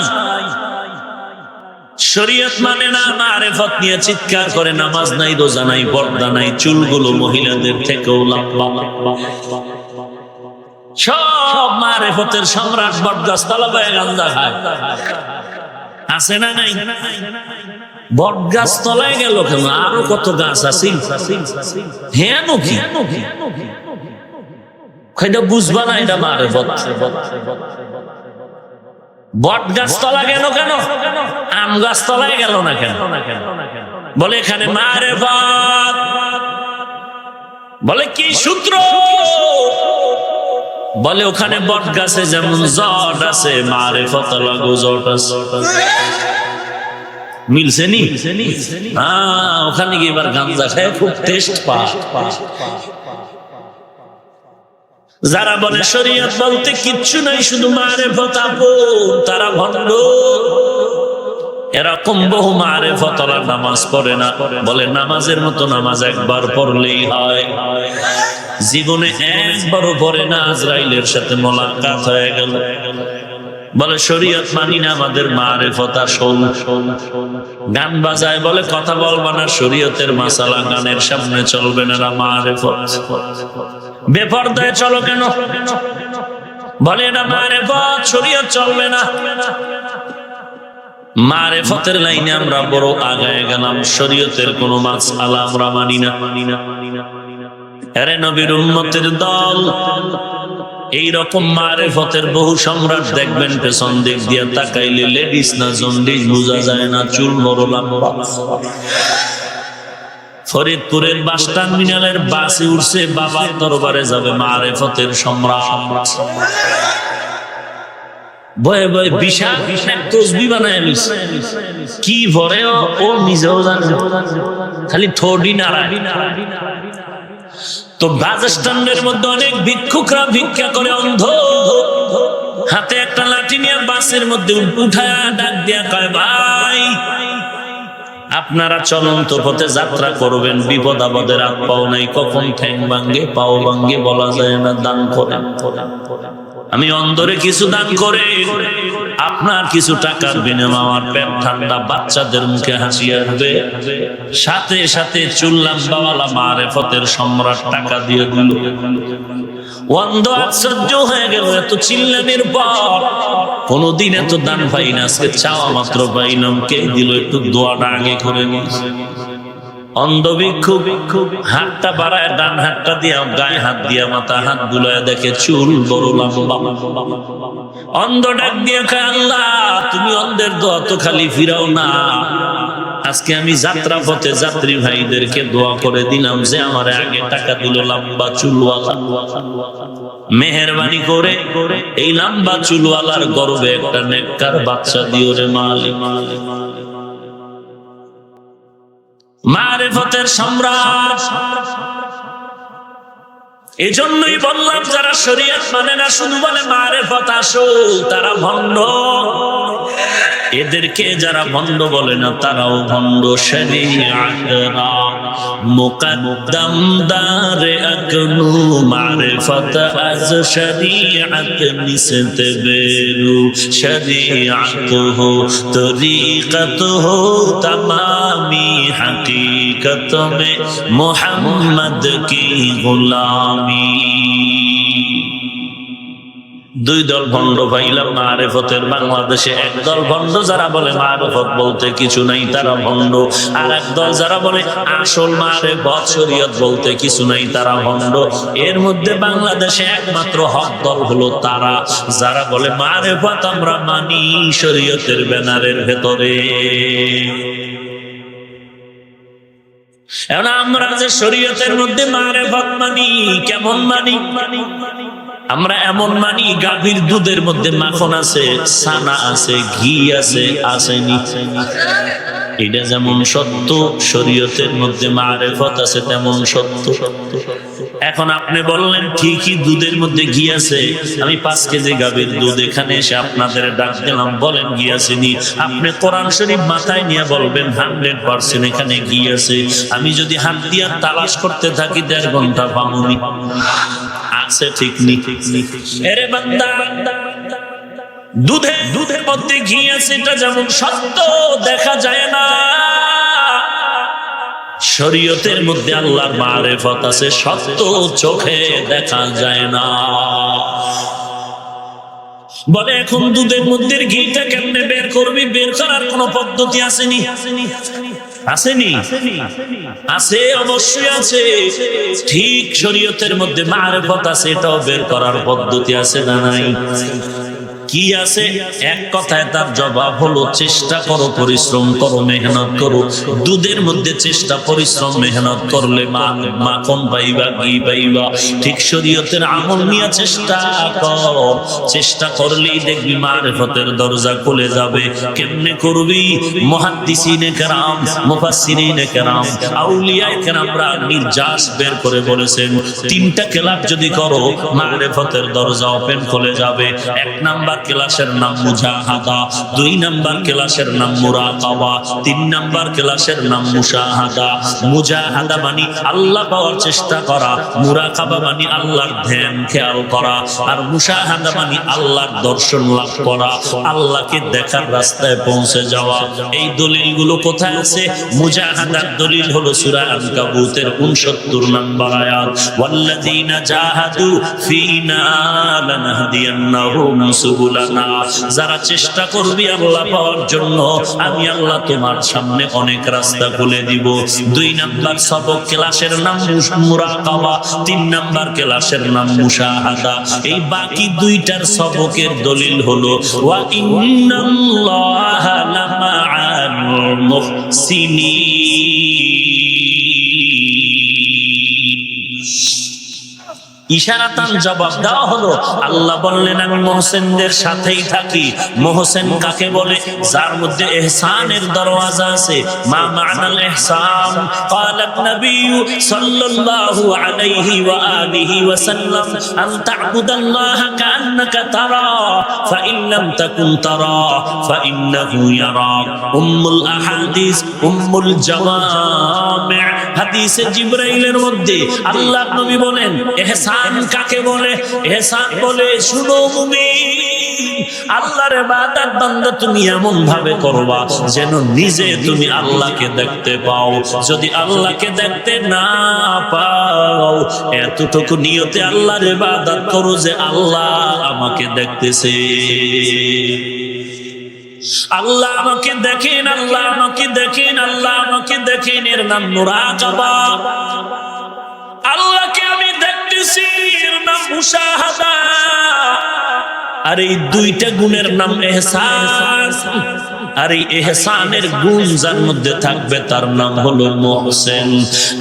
শরীয়ত মানে না, মারিফত নিয়ে চিৎকার করে নামাজ নাই, রোজা নাই, পর্দা নাই, চুলগুলো মহিলাদের থেকেও লম্বা। সব মারিফতের সম্রাট বটগাছ তলায় গাঁজা খায়। আছে না নাই? বটগাছ তলায় গেল কেন? আরো কত গাছ আছে। হ্যাঁ নাকি এটা বুঝবা না, এটা মারিফত। বট গাছ তলা গেল কেন? আম গাছ তলায় গেল না কেন? বলে এখানে মারিফত। বলে কি সূত্র? বলে ওখানে বট গাছে যেমন জট আছে, মারিফত লাগো জট আছে। মিলছে নি? ওখানে গিয়ে এবার গাঞ্জা খায় খুব টেস্ট পায়। যারা বলে শরীয়ত বলতে কিচ্ছু নাই, শুধু মারেফত আপন, তারা ভণ্ড। এরকম বহু মারেফতওয়ালা নামাজ পড়ে না, বলে নামাজের মতো নামাজ একবার পড়লেই হয়, জীবনে একবারও পড়ে না, আজরাইলের সাথে মোলাকাত হয়ে গেল। বলে শরীয়ত মানি না, আমাদের মারেফত আসল। গান বাজায়, বলে কথা বলবা না, শরীয়তের মাসালা গানের সামনে চলবে না, মারেফত। বেপরদায় চলো কেন? বলে না মারেফত, শরীয়ত চলবে না। মারেফতের লাইনে আমরা বড় আগায় গেলাম, শরীয়তের কোন মাসআলা আমরা মানি না। আরে নবীর উম্মতের দল, এইরকম মারেফতের বহু সম্রাট দেখবেন, পেছন দিক দিয়ে তাকাইলে লেডিস না জন্ডিস বোঝা যায় না, চুল বড় লম্বা। ফরিদপুরের বাস টার্মিনালের বাসে উঠছে, বাবার দরবারে যাবে, মারেফতের সম্রাট। বয়ে বয়ে বিশাল তসবিহ বানায় নিছে, কি ভরে ও নিজেও জানে, খালি ঠোঁটই নাড়ায়। তো বাস স্ট্যান্ডের মধ্যে অনেক ভিক্ষুকরা ভিক্ষা করে অন্ধ, হাতে একটা লাঠি নিয়ে বাসের মধ্যে উঠায়া ডাক দিয়া কয়, ভাই আপনারা চলন্ত পথে যাত্রা করবেন, বিপদ আপদের হাত পাও নাই, কখন ঠ্যাং ভাঙ্গে পাও ভাঙ্গে বলা যায় না, দান করেন। আমি অন্ধরে কিছু দান করে আপনার কিছু টাকার বিনিময়ে আমার পেট ঠান্ডা, বাচ্চাদের মুখে হাসি আসবে। সাথে সাথে চুল্লাম বাওয়ালা মারেফতের সম্রাট টাকা দিয়ে দিল। অন্ধ আশ্চর্য হয়ে গেল, এত চিল্লানির পর কোনদিন এত দান পাই না, আজকে চাওয়া মাত্র পাইলাম, কে দিল, একটু দোয়াটা আগে করে নিস। অন্ধ ভিক্ষুক হাতটা বাড়ায়, ডান হাতটা দিয়া গায়ে হাত দিয়া মাথা হাত বুলায়, দেখে চুল বড় লম্বা। অন্ধ ডাক দিয়ে কয়, আল্লাহ তুমি অন্ধের দোয়া তো খালি ফিরাও না, আজকে আমি যাত্রা পথে যাত্রী ভাইদেরকে দোয়া করে দিলাম যে আমার আগে টাকা দিল লম্বা চুলওয়ালা, মেহেরবানি করে এই লম্বা চুলওয়ালার গর্বে একটা নেককার বাচ্চা দিও রে মালিক। মারেফতের সম্রাট। এজন্যই বললাম, যারা শরীয়ত মানে না, শুধু বলে মারেফত আসল, তারা ভণ্ড। এদেরকে যারা ভণ্ড বলে না, তারাও ভণ্ড। শরীয়তরা মুকদ্দম দারে আকনু, মারেফত আজ শরীয়ত নিসত বেরু, শরীয়ত হো তরিকত হো তমামি, হकीकत में मोहम्मद की गुलामी। দুই দল ভণ্ড পাইলাম মারেফতের বাংলাদেশে। এক দল ভণ্ড যারা বলে মারেফত বলতে কিছু নাই, তারা ভণ্ড। আর এক দল যারা বলে আসল মারেফত শরীয়ত বলতে কিছু নাই, তারা ভণ্ড। এর মধ্যে বাংলাদেশে একমাত্র হক দল হলো তারা, যারা বলে মারেফত আমরা মানি শরীয়তের ব্যানারের ভেতরে। এখন আমরা যে শরীয়তের মধ্যে মারেফত মানি, কেমন মানি? আমরা এমন মানি, গাভীর দুধের মধ্যে মাখন আছে, ছানা আছে, ঘি আছে, আসেনি? এটা যেমন সত্য, শরীয়তের মধ্যে মারেফত আছে তেমন সত্য। এখন আপনি বললেন ঠিকই দুধের মধ্যে ঘি আছে, আমি 5 কেজি গাভীর দুধ এখানে এসে আপনাদের ডাক দিলাম, বলেন ঘি আসেনি? আপনি কোরআন শরীফ মাথায় নিয়ে বলবেন 100% এখানে ঘি আছে। আমি যদি হাত দিয়ে তালাশ করতে থাকি 1.5 ঘন্টা পাবনি, আছে ঠিক নি? এরে বান্দা, দুধের মধ্যে ঘি আছে, এটা যেমন সত্য দেখা যায় না, শরীয়তের মধ্যে আল্লাহর মারেফত আছে, সত্য চোখে দেখা যায় না। বলে এখন দুধের মধ্যে ঘিটা কেমনে বের করবি? বের করার কোন পদ্ধতি আসেনি? আসেনি? আছে, অবশ্যই আছে। ঠিক শরীয়তের মধ্যে মারেফত আছে, এটাও বের করার পদ্ধতি আছে না নাই? কি আছে? এক কথায় তার জবাব হলো চেষ্টা করো, পরিশ্রম করো, মেহনত করো। দুধের মধ্যে চেষ্টা, পরিশ্রম, মেহনত করলে মাখন পাইবা, ঘি পাইবা। ঠিক শরীয়তের আমল নিয়ে চেষ্টা কর, চেষ্টা করলেই দেখবি মারিফতের দরজা খুলে যাবে। কেমনে করবি? মুহাদ্দিসিনে কেরাম, মুফাসসিরিনে কেরাম, আউলিয়ায়ে কেরামরা নির্যাস বের করে বলেছেন, তিনটা ক্লাস যদি করো মারিফতের দরজা ওপেন খুলে যাবে। এক নাম্বার ক্লাসের নাম মুজাহাদা, দুই নাম্বার ক্লাসের নাম মুরাকাবা, তিন নাম্বার ক্লাসের নাম মুশাহাদা। মুজাহাদা মানে আল্লাহ পাওয়ার চেষ্টা করা, মুরাকাবা মানে আল্লাহর ধ্যান খেয়াল করা, আর মুশাহাদা মানে আল্লাহর দর্শন লাভ করা, আল্লাহকে দেখার রাস্তায় পৌঁছে যাওয়া। এই দলিলগুলো কোথায় আছে? মুজাহাদার দলিল হলো সূরা আনকাবুতের 69 নম্বর আয়াত, ওয়াল্লাযীনা জাহাদু ফীনা লানাহদিয়ান্নাহুম সুবুলানা। যারা চেষ্টা করবি আল্লাহ পাওয়ার জন্য, আমি আল্লাহ তোমার সামনে অনেক রাস্তা খুলে দিব। দুই নাম্বার সবক ক্লাসের নাম মুরাকাবা, তিন নাম্বার ক্লাসের নাম মুশাহাদা। এই বাকি দুইটার সবকের দলিল হলো ওয়া ইন্নাল্লাহা লামাআল মুহসিনিন। ইশারাতান জবাব দেওয়া হলো, আল্লাহ বললেন আমি মুহসিনদের সাথেই থাকি। মুহসিন কাকে বলে? যার মধ্যে ইহসানের দরওয়াজা আছে। মা মা'নাল ইহসান? ক্বালা নবী সাল্লাল্লাহু আলাইহি ওয়া আলিহি ওয়া সাল্লাম আন তা'বুদাল্লাহা কাআন্নাকা তারা ফাইন লাম তাকুন তারা ফাইন্নাহু ইয়ারাক। উম্মুল আহাদিস, উম্মুল জাওয়ামি'। হাদিসে জিবরাইলের মধ্যে আল্লাহ নবী বলেন ইহসান কাকে বলে? ইহসান বলে, শুনো মুমিন, আল্লাহর ইবাদত বান্দা তুমি এমন ভাবে করবা যেন নিজে তুমি আল্লাহকে দেখতে পাও। যদি আল্লাহকে দেখতে না পাও, এতটুকু নিয়তে আল্লাহর ইবাদত করো যে আল্লাহ আমাকে দেখতেছে, আল্লাহ আমাকে দেখেন, আল্লাহ আমাকে দেখেন, আল্লাহ আমাকে দেখেন। এর নাম মুরাকাবা। আল্লাহকে আমি দেখতেছি, এর নাম মুশাহাদা। আর এই দুইটা গুণের নাম ইহসান। আর এই ইহসানের গুণ যার মধ্যে থাকবে তার নাম হলো মুহসিন।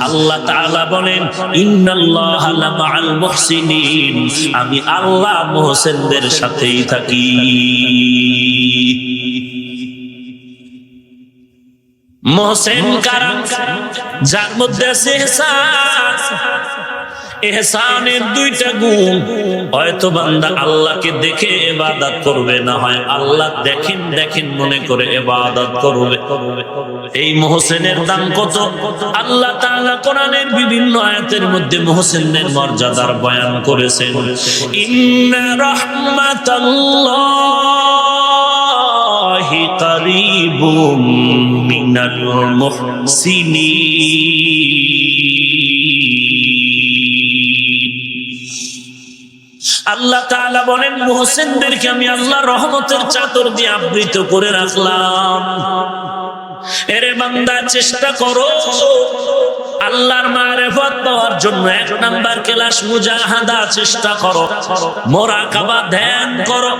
আল্লাহ তাআলা বলেন ইন্নাল্লাহা লামাআল মুহসিনিন, আমি আল্লাহ মুহসিনদের সাথেই থাকি। মুহসিন কারা? যার মধ্যে আছে ইহসান। ইহসানের দুইটা গুণ। হয়তো বান্দা আল্লাহকে দেখে ইবাদত করবে, না হয় আল্লাহ দেখেন দেখেন মনে করে ইবাদত করবে। এই মুহসিনের দাম কত? আল্লাহ তাআলা কোরআনের বিভিন্ন আয়াতের মধ্যে মুহসিনদের মর্যাদার বয়ান করেছেন। ইন্না রাহমাতাল্লাহি কারীবুম মিনাল মুহসিনিন। আল্লাহ তাআলা বলেন মুহসিনদেরকে আমি আল্লাহর রহমতের চাদর দিয়ে আবৃত করে রাখলাম। এরে বান্দা, চেষ্টা করো আল্লাহর মারিফত পাওয়ার জন্য। এক নাম্বার ক্লাস মুজাহাদা, চেষ্টা করো। মুরাকাবা, ধ্যান করো।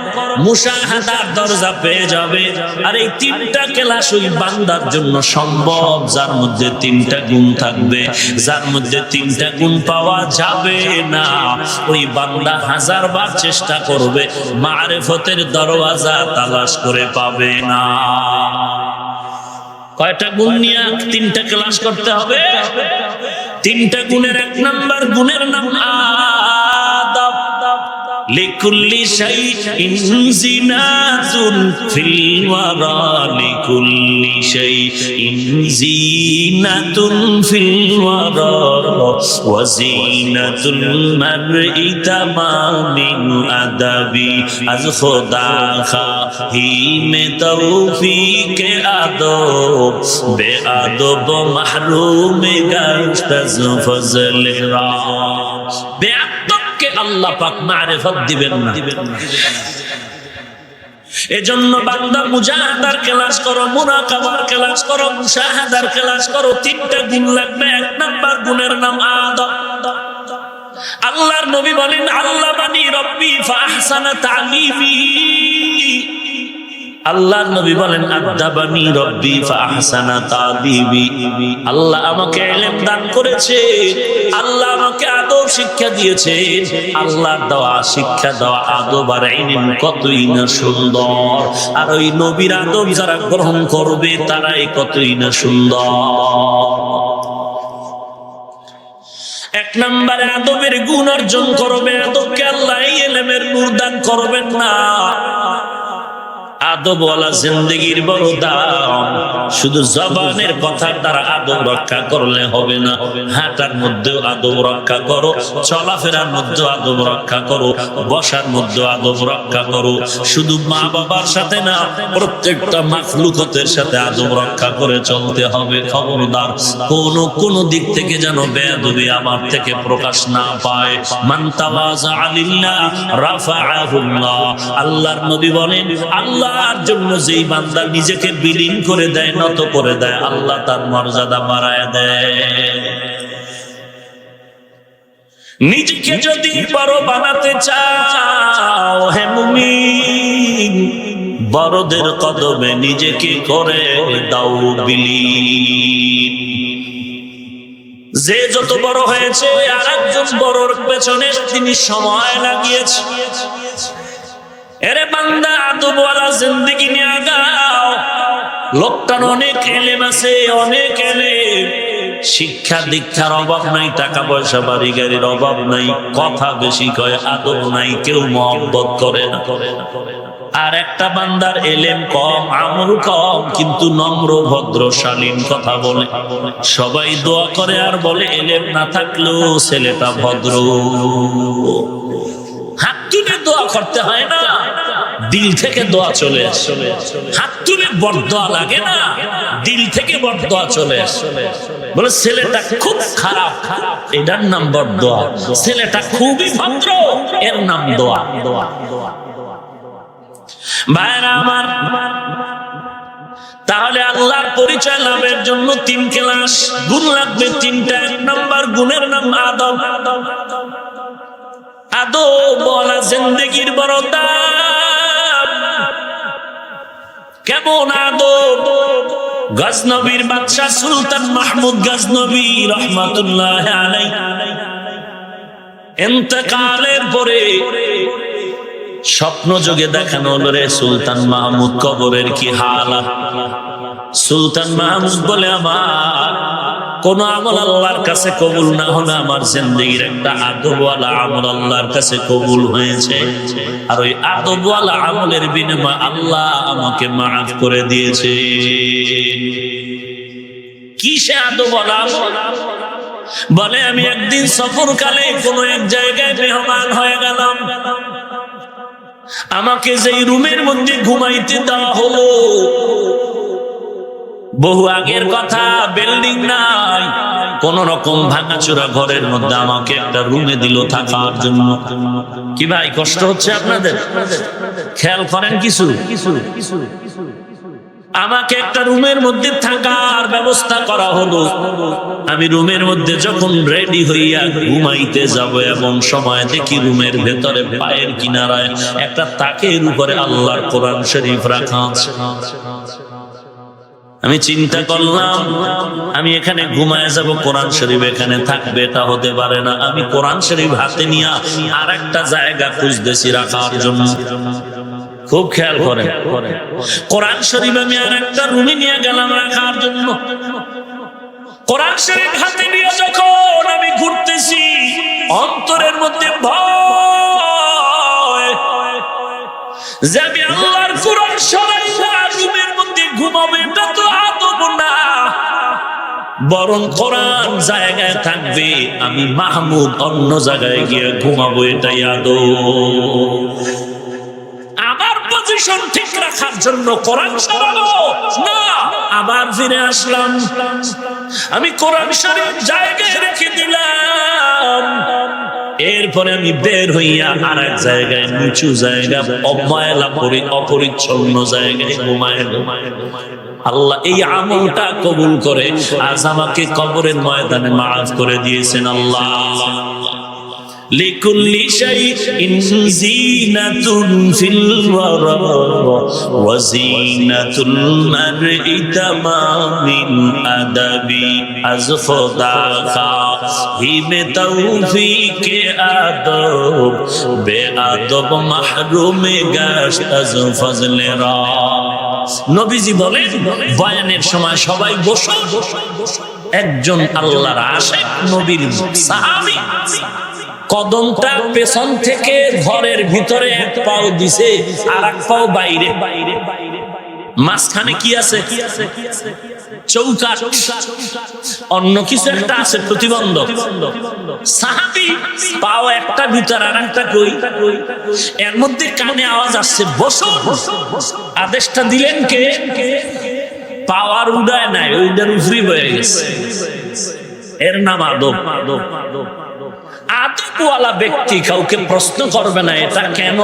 মুশাহাদার দরজা পেয়ে যাবে। আর এই তিনটা ক্লাস ওই বান্দার জন্য সম্ভব যার মধ্যে তিনটা গুণ থাকবে। যার মধ্যে তিনটা গুণ পাওয়া যাবে না, ওই বান্দা হাজারবার চেষ্টা করবে, মারিফতের দরওয়াজা তালাশ করে পাবে না। কয়টা গুণ নিয়ে তিনটা ক্লাস করতে হবে? তিনটা গুণের এক নাম্বার গুণের নাম আদব। লিকুল্লি শাইইন জিনাতুন ফিল ওয়ারা, লিকুল্লি শাইইন জিনাতুন ফিল ওয়ারা, ওয়া জিনাতুল মারই তামামিন আদাবি। আজ খোদা খাহি মে তৌফিক আদব, বে আদব মাহরুম গশত আজ ফজল রা। বেআদবকে আল্লাহ পাক মারিফত দিবেন না। এজন্য বান্দা মুজাহাদার ক্লাস করো, মুরাকাবার ক্লাস করো, মুশাহাদার ক্লাস করো। তিনটা গুণ লাগবে। এক নাম্বার গুণের নাম আদব। আল্লাহর নবী বলেন আল্লামানি রব্বি ফাহসানা তালিমি। আল্লাহর নবী বলেন আদাবানি রব্বি ফাহসানা তাদিবি। আল্লাহ আমাকে ইলম দান করেছে, আল্লাহ আমাকে আদব শিক্ষা দিয়েছে। আল্লাহর দেওয়া শিক্ষা দেওয়া আদব আর ইলম কতই না সুন্দর, আর ওই নবীর আদব যারা গ্রহণ করবে তারাই কতই না সুন্দর। এক নম্বরে আদবের গুণ অর্জন করবে, আদবকে আল্লাহ ইলমের নূর দান করবেন না। আদবওয়ালা জিন্দেগির বড় দাম। শুধু জবানের কথার দ্বারা আদব রক্ষা করলে হবে না, হাঁটার মধ্যেও আদব রক্ষা করো, চলাফেরার মধ্যেও আদব রক্ষা করো, বসার মধ্যেও আদব রক্ষা করো। শুধু মা বাবার সাথে না, প্রত্যেকটা মাখলুকতের সাথে আদব রক্ষা করে চলতে হবে। খবরদার কোন দিক থেকে যেন বেয়াদবি আমার থেকে প্রকাশ না পায়। মান তাওয়াজা লিল্লাহ রাফাআহুল্লাহ। আল্লাহর নবী বলেন আল্লাহর জন্য যেই বান্দা নিজেকে বিলীন করে দেয়, নত করে দেয়, আল্লাহ তার মর্যাদা বাড়ায় দেয়। নিজেকে যদি বড় বানাতে চাও হে মুমিন, বড়দের কদমে নিজেকে করে দাও বিলীন। যে যত বড় হয়েছে আর একজন বড়র পেছনে তিনি সময় লাগিয়েছে। এরে বান্দা আদবওয়ালা জিন্দেগি নিয়ে আগাও। লোকটার অনেক এলেম আছে, অনেক এলেম, শিক্ষা দীক্ষার অভাব নাই, টাকা পয়সা বাড়ি গাড়ির অভাব নাই, কথা বেশি কয়, আদব নাই, কেউ মহব্বত করে না। আর একটা বান্দার এলেম কম, আমল কম, কিন্তু নম্র ভদ্র শালীন কথা বলে, সবাই দোয়া করে আর বলে এলেম না থাকলেও ছেলেটা ভদ্র। হাত তুলে দোয়া করতে হয় না, দিল থেকে দোয়া চলে আসে। হাত তুলে বরদোয়া লাগে না, দিল থেকে বরদোয়া চলে আসে। বলে ছেলেটা খুব খারাপ, এটার নাম বরদোয়া। ছেলেটা খুবই ভদ্র, এর নাম দোয়া। ভাইরা আমার, তাহলে আল্লাহর পরিচয় লাভের জন্য 3 ক্লাস গুণ লাগবে, 3টা। 1 নম্বর গুণের নাম আদব। আদবওয়ালা জিন্দেগির বড় দাম। কেমন আদব? গজনবীর বাদশা সুলতান মাহমুদ গজনবী রহমাতুল্লাহ আলাইহি ইন্তেকালের পরে স্বপ্ন যোগে দেখানো হলো রে সুলতান মাহমুদ কবরের কি হালাত। সুলতান মাহমুদ বলে আমার কোন আমল আল্লাহর কাছে কবুল না হলে আমার জিন্দেগির একটা আদবওয়ালা আমল আল্লাহর কাছে কবুল হয়েছে, আর ওই আদবওয়ালা আমলের বিনিময়ে আল্লাহ আমাকে মাফ করে দিয়েছে। কি সে আদবওয়ালা আমল? বলে আমি একদিন সফরকালে কোন এক জায়গায় মেহমান হয়ে গেলাম। আমাকে যেই রুমের মধ্যে ঘুমাইতে দেওয়া হলো, বহু আগের কথা, বিল্ডিং নাই, কোন রকম ভাঙাচোরা ঘরের মধ্যে আমাকে একটা রুমে দিল থাকার জন্য। কি ভাই কষ্ট হচ্ছে আপনাদের? খেয়াল করেন কিছু। আমাকে একটা রুমের মধ্যে থাকার ব্যবস্থা করা হলো। আমি রুমের মধ্যে যখন রেডি হইয়া ঘুমাইতে যাব, এমন সময় দেখি রুমের ভেতরে পায়ের কিনারায় একটা তাকের উপরে আল্লাহর কোরআন শরীফ রাখা আছে। আমি চিন্তা করলাম আমি এখানে ঘুমায় যাব, কোরআন শরীফ এখানে থাকবে, এটা হতে পারে না। আমি কোরআন শরীফ হাতে নিয়ে আর একটা জায়গা খুঁজতেছি রাখার জন্য। খুব খেয়াল করে কোরআন শরীফ আমি আর একটা রুমে নিয়ে গেলাম রাখার জন্য। কোরআন শরীফ হাতে নিয়ে যখন আমি ঘুরতেছি, অন্তরের মধ্যে ভয় যে আমি আল্লাহর কোরআন শরীফ রুমের মধ্যে ঘুমাবো, এটা তো আদব না, বরং কোরআন জায়গায় থাকবে, আমি মাহমুদ অন্য জায়গায় গিয়ে ঘুমাবো, এটাই আদব। আমার পজিশন ঠিক রাখার জন্য কোরআন সরাবো না, আবার ফিরে আসলাম। আমি কোরআন শরীফ জায়গায় রেখে দিলাম। এরপরে আমি বের হইয়া আর এক জায়গায়, নিচু জায়গা, অবহেলা করে অপরিচ্ছন্ন জায়গায় ঘুমায়। আল্লাহ এই আমলটা কবুল করে আজ আমাকে কবরের ময়দানে মাফ করে দিয়েছেন। আল্লাহ লিকুল্লি শাইইন যিনাতুন ফিল ওয়ারা ওয়া যিনাতুল মারই তামামিন আদাবি আজ খোদা হিবে তৌফিকে আদব বে আদব মাহরুমে গাশ আজ ফজলে রা। নবীজি বলেন বয়ানের সময় সবাই বসো। একজন আল্লাহর আশিক নবীর সাহাবী কদমটা পেছন থেকে ঘরের ভিতরে এক পাও দিছে আর এক পাও বাইরে, মাঝখানে কি আছে? চৌকা, অন্য কিছু একটা আছে প্রতিবন্ধক। সাহাবী পাও একটা ভিতর আর একটা কই, এর মধ্যে কানে আওয়াজ আসছে বসো। আদেশটা দিলেন কে? পাওয়ার উড়ায় নাই, ওইটার উপরি হয়ে গেছে। এর নাম আদব। আদবওয়ালা ব্যক্তি কাউকে প্রশ্ন করবে না এটা কেন,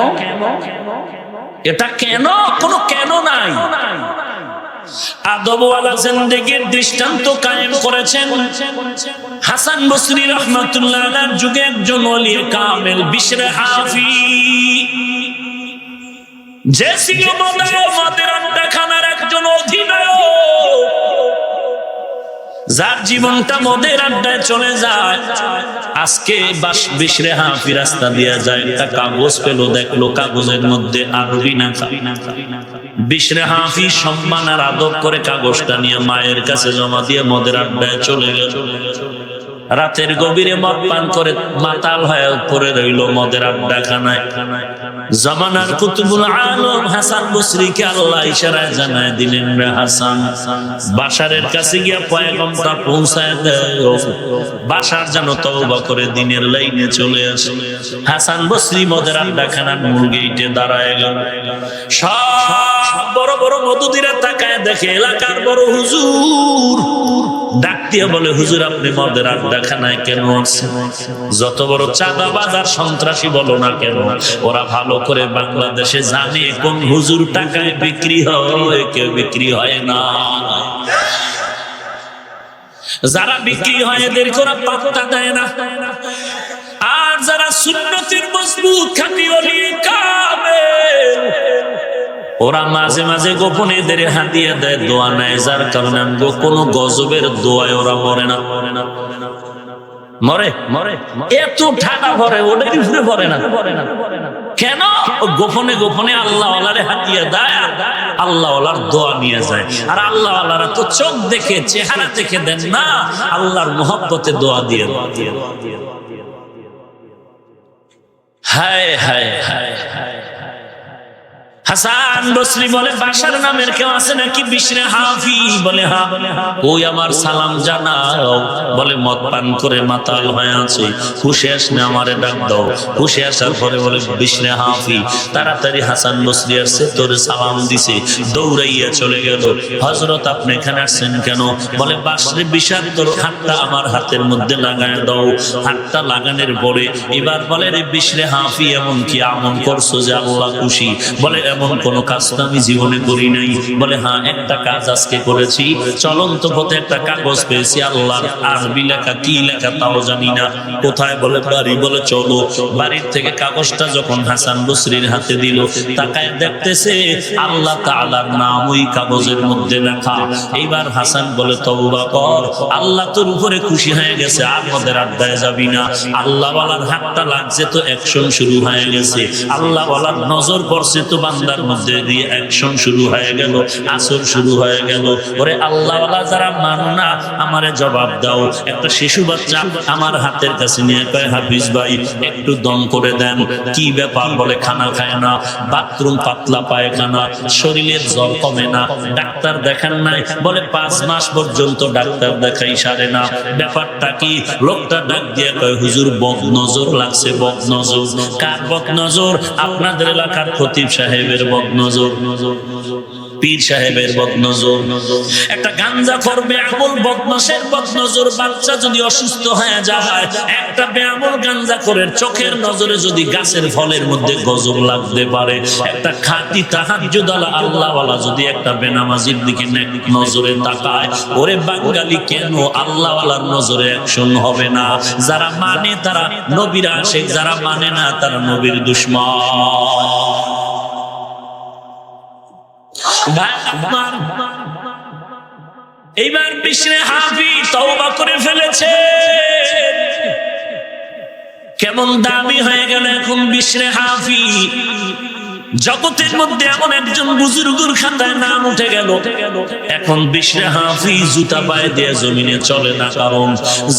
এটা কেন, কোনো কেন নাই। আদবওয়ালা জিন্দেগির দৃষ্টান্ত কায়েম করেছেন হাসান বসরি রাহমাতুল্লাহ আলাইহির যুগে একজন ওলি কামেল বিশরে হাফি, যে ছিল মদের আড্ডাখানার একজন অধিনায়ক, যার জীবনটা মদের আড্ডায় চলে যায়। আজকে বিশরে হাফি রাস্তা দিয়ে যায়, একটা কাগজ পেল, দেখলো কাগজের মধ্যে আরবি লেখা। বিশরে হাফি সম্মান আর আদব করে কাগজটা নিয়ে মায়ের কাছে জমা দিয়ে মদের আড্ডায় চলে গেল। রাতের গভীরে মদ পান করে মাতাল হয়ে পড়ে রইল মদের আড্ডাখানায়। জামানার কুতুবুল আলম হাসান বসরিকে আল্লাহ ইশারায় জানায় দিলেন, রে হাসান, বাশারের কাছে গিয়া পয়গম্বরটা পৌঁছায় দাও, বাশার যেন তওবা করে দিনের লাইনে চলে আসে। হাসান বসরি মদের আড্ডাখানার মূল গেইটে দাঁড়ায় গেল। সব বড় বড় মদুদিরা তাকায় দেখে এলাকার বড় হুজুর। ডাক দিয়ে বলে, হুজুর আপনি মদের আড্ডাখানায় কেন আছেন? যত বড় চাঁদাবাজ আর সন্ত্রাসী বলো না কেন, ওরা ভালো করে বাংলাদেশে জানে কোন হুজুর টাকায় বিক্রি হয়, কেউ বিক্রি হয় না। যারা বিক্রি হয় এদেরকে ওরা পাত্তা দেয় না। আর যারা সুন্নতের মজবুত খাঁটি ওলি কামেল, ওরা মাঝে মাঝে গোপনে এদের হাতিয়ে দেয়, দোয়া নেয়, যার কারণে কোনো গজবের দোয়ায় ওরা মরে না। মরে মরে এত ঠাডা ভরে, ওদের উপরে ভরে না কেন? গোপনে গোপনে আল্লাহ ওয়ালারে হাতিয়ে দেয়, আল্লাহ ওয়ালার দোয়া নিয়ে যায়। আর আল্লাহ ওয়ালারা তো চোখ দেখে চেহারা দেখে দেন না, আল্লাহর মহব্বতে দোয়া দিয়ে। হায় হায় হায় হায়। হাসান বসরি বলে, বাশার নামের কেউ আছে নাকি বিশরে হাফি? বলে হ্যাঁ। ওই আমার সালাম জানাও। বলে মদ পান করে মাতাল হয়ে আছে, হুশে আসলে আমারে ডাক দাও। হুশে আসার পরে বলে, বিশরে হাফি তাড়াতাড়ি হাসান বসরি আসছে, তোর সালাম দিছে। দৌড়াইয়া চলে গেল। হযরত আপনি এখানে আসছেন কেন? বলে বাশরে বিশাল, তোর হাতটা আমার হাতের মধ্যে লাগায় দাও। হাতটা লাগানোর পরে এবার বলে, রে বিশরে হাফি এমন কি আমল করছো যে আল্লাহ খুশি? বলে এমন কোন কাজ তো আমি জীবনে করি নাই। বলে হ্যাঁ, একটা কাজ আজকে করেছি। চলন্ত পথে একটা কাগজ পেয়েছি, আল্লাহর আরবি লেখা, কি লেখা তাও জানি না। কোথায়? বলে বাড়ি। বলে চলো। বাড়ির থেকে কাগজটা যখন হাসান বসরির হাতে দিল, তাকায় দেখতেছে আল্লাহ তাআলার নাম ওই কাগজের মধ্যে লেখা। এইবার হাসান বলে, তওবা কর, আল্লাহ তোর উপরে খুশি হয়ে গেছে, আর মদের আড্ডায় যাবি না। আল্লাহ ওয়ালার হাতটা লাগছে তো অ্যাকশন শুরু হয়ে গেছে। আল্লাহ ওয়ালার নজর পড়ছে তো বান্দার মধ্যে দিয়ে অ্যাকশন শুরু হয়ে গেল, আসর শুরু হয়ে গেল। ওরে আল্লাহ ওয়ালা যারা মানো না, আমারে জবাব দাও। একটা শিশু বাচ্চা আমার হাতের কাছে নিয়ে কয়, হাফিজ ভাই একটু দম করে দেন। কি ব্যাপার? বলে খানা খায় না, বাথরুম পাতলা পায়খানা, শরীরের জ্বর কমে না, ডাক্তার দেখান নাই। বলে 5 মাস পর্যন্ত ডাক্তার দেখাই সারে না। ব্যাপারটা কি? লোকটা ডাক দিয়ে কয়, হুজুর বদনজর লাগছে। বদনজর? কার বদনজর? আপনাদের এলাকার খতিব সাহেবের বদনজর। পীর সাহেবের বদনজর, একটা গাঞ্জাখোর বেআমল বদমাশের বদনজর। বাচ্চা যদি অসুস্থ হয়ে যায়, একটা বেআমল গাঞ্জাখোরের চোখের নজরে যদি গাছের ফলের মধ্যে গজব লাগতে পারে, একটা খাঁটি তাহাজ্জুদালা আল্লাহওয়ালা যদি একটা বেনামাজির দিকে নজরে তাকায়, ওরে বাঙালি কেন আল্লাহওয়ালার নজরে অ্যাকশন হবে না? যারা মানে তারা নবীর আশিক, যারা মানে না তারা নবীর দুশমন। এইবার বিশরে হাফি তওবা করে ফেলেছে। কেমন দামি হয়ে গেল এখন বিশরে হাফি। জগতের মধ্যে এমন একজন বুজুর্গের খাতায় নাম উঠে গেল। এখন বিশরে হাফি জুতা পায়ে দিয়ে জমিনে চলে না, কারণ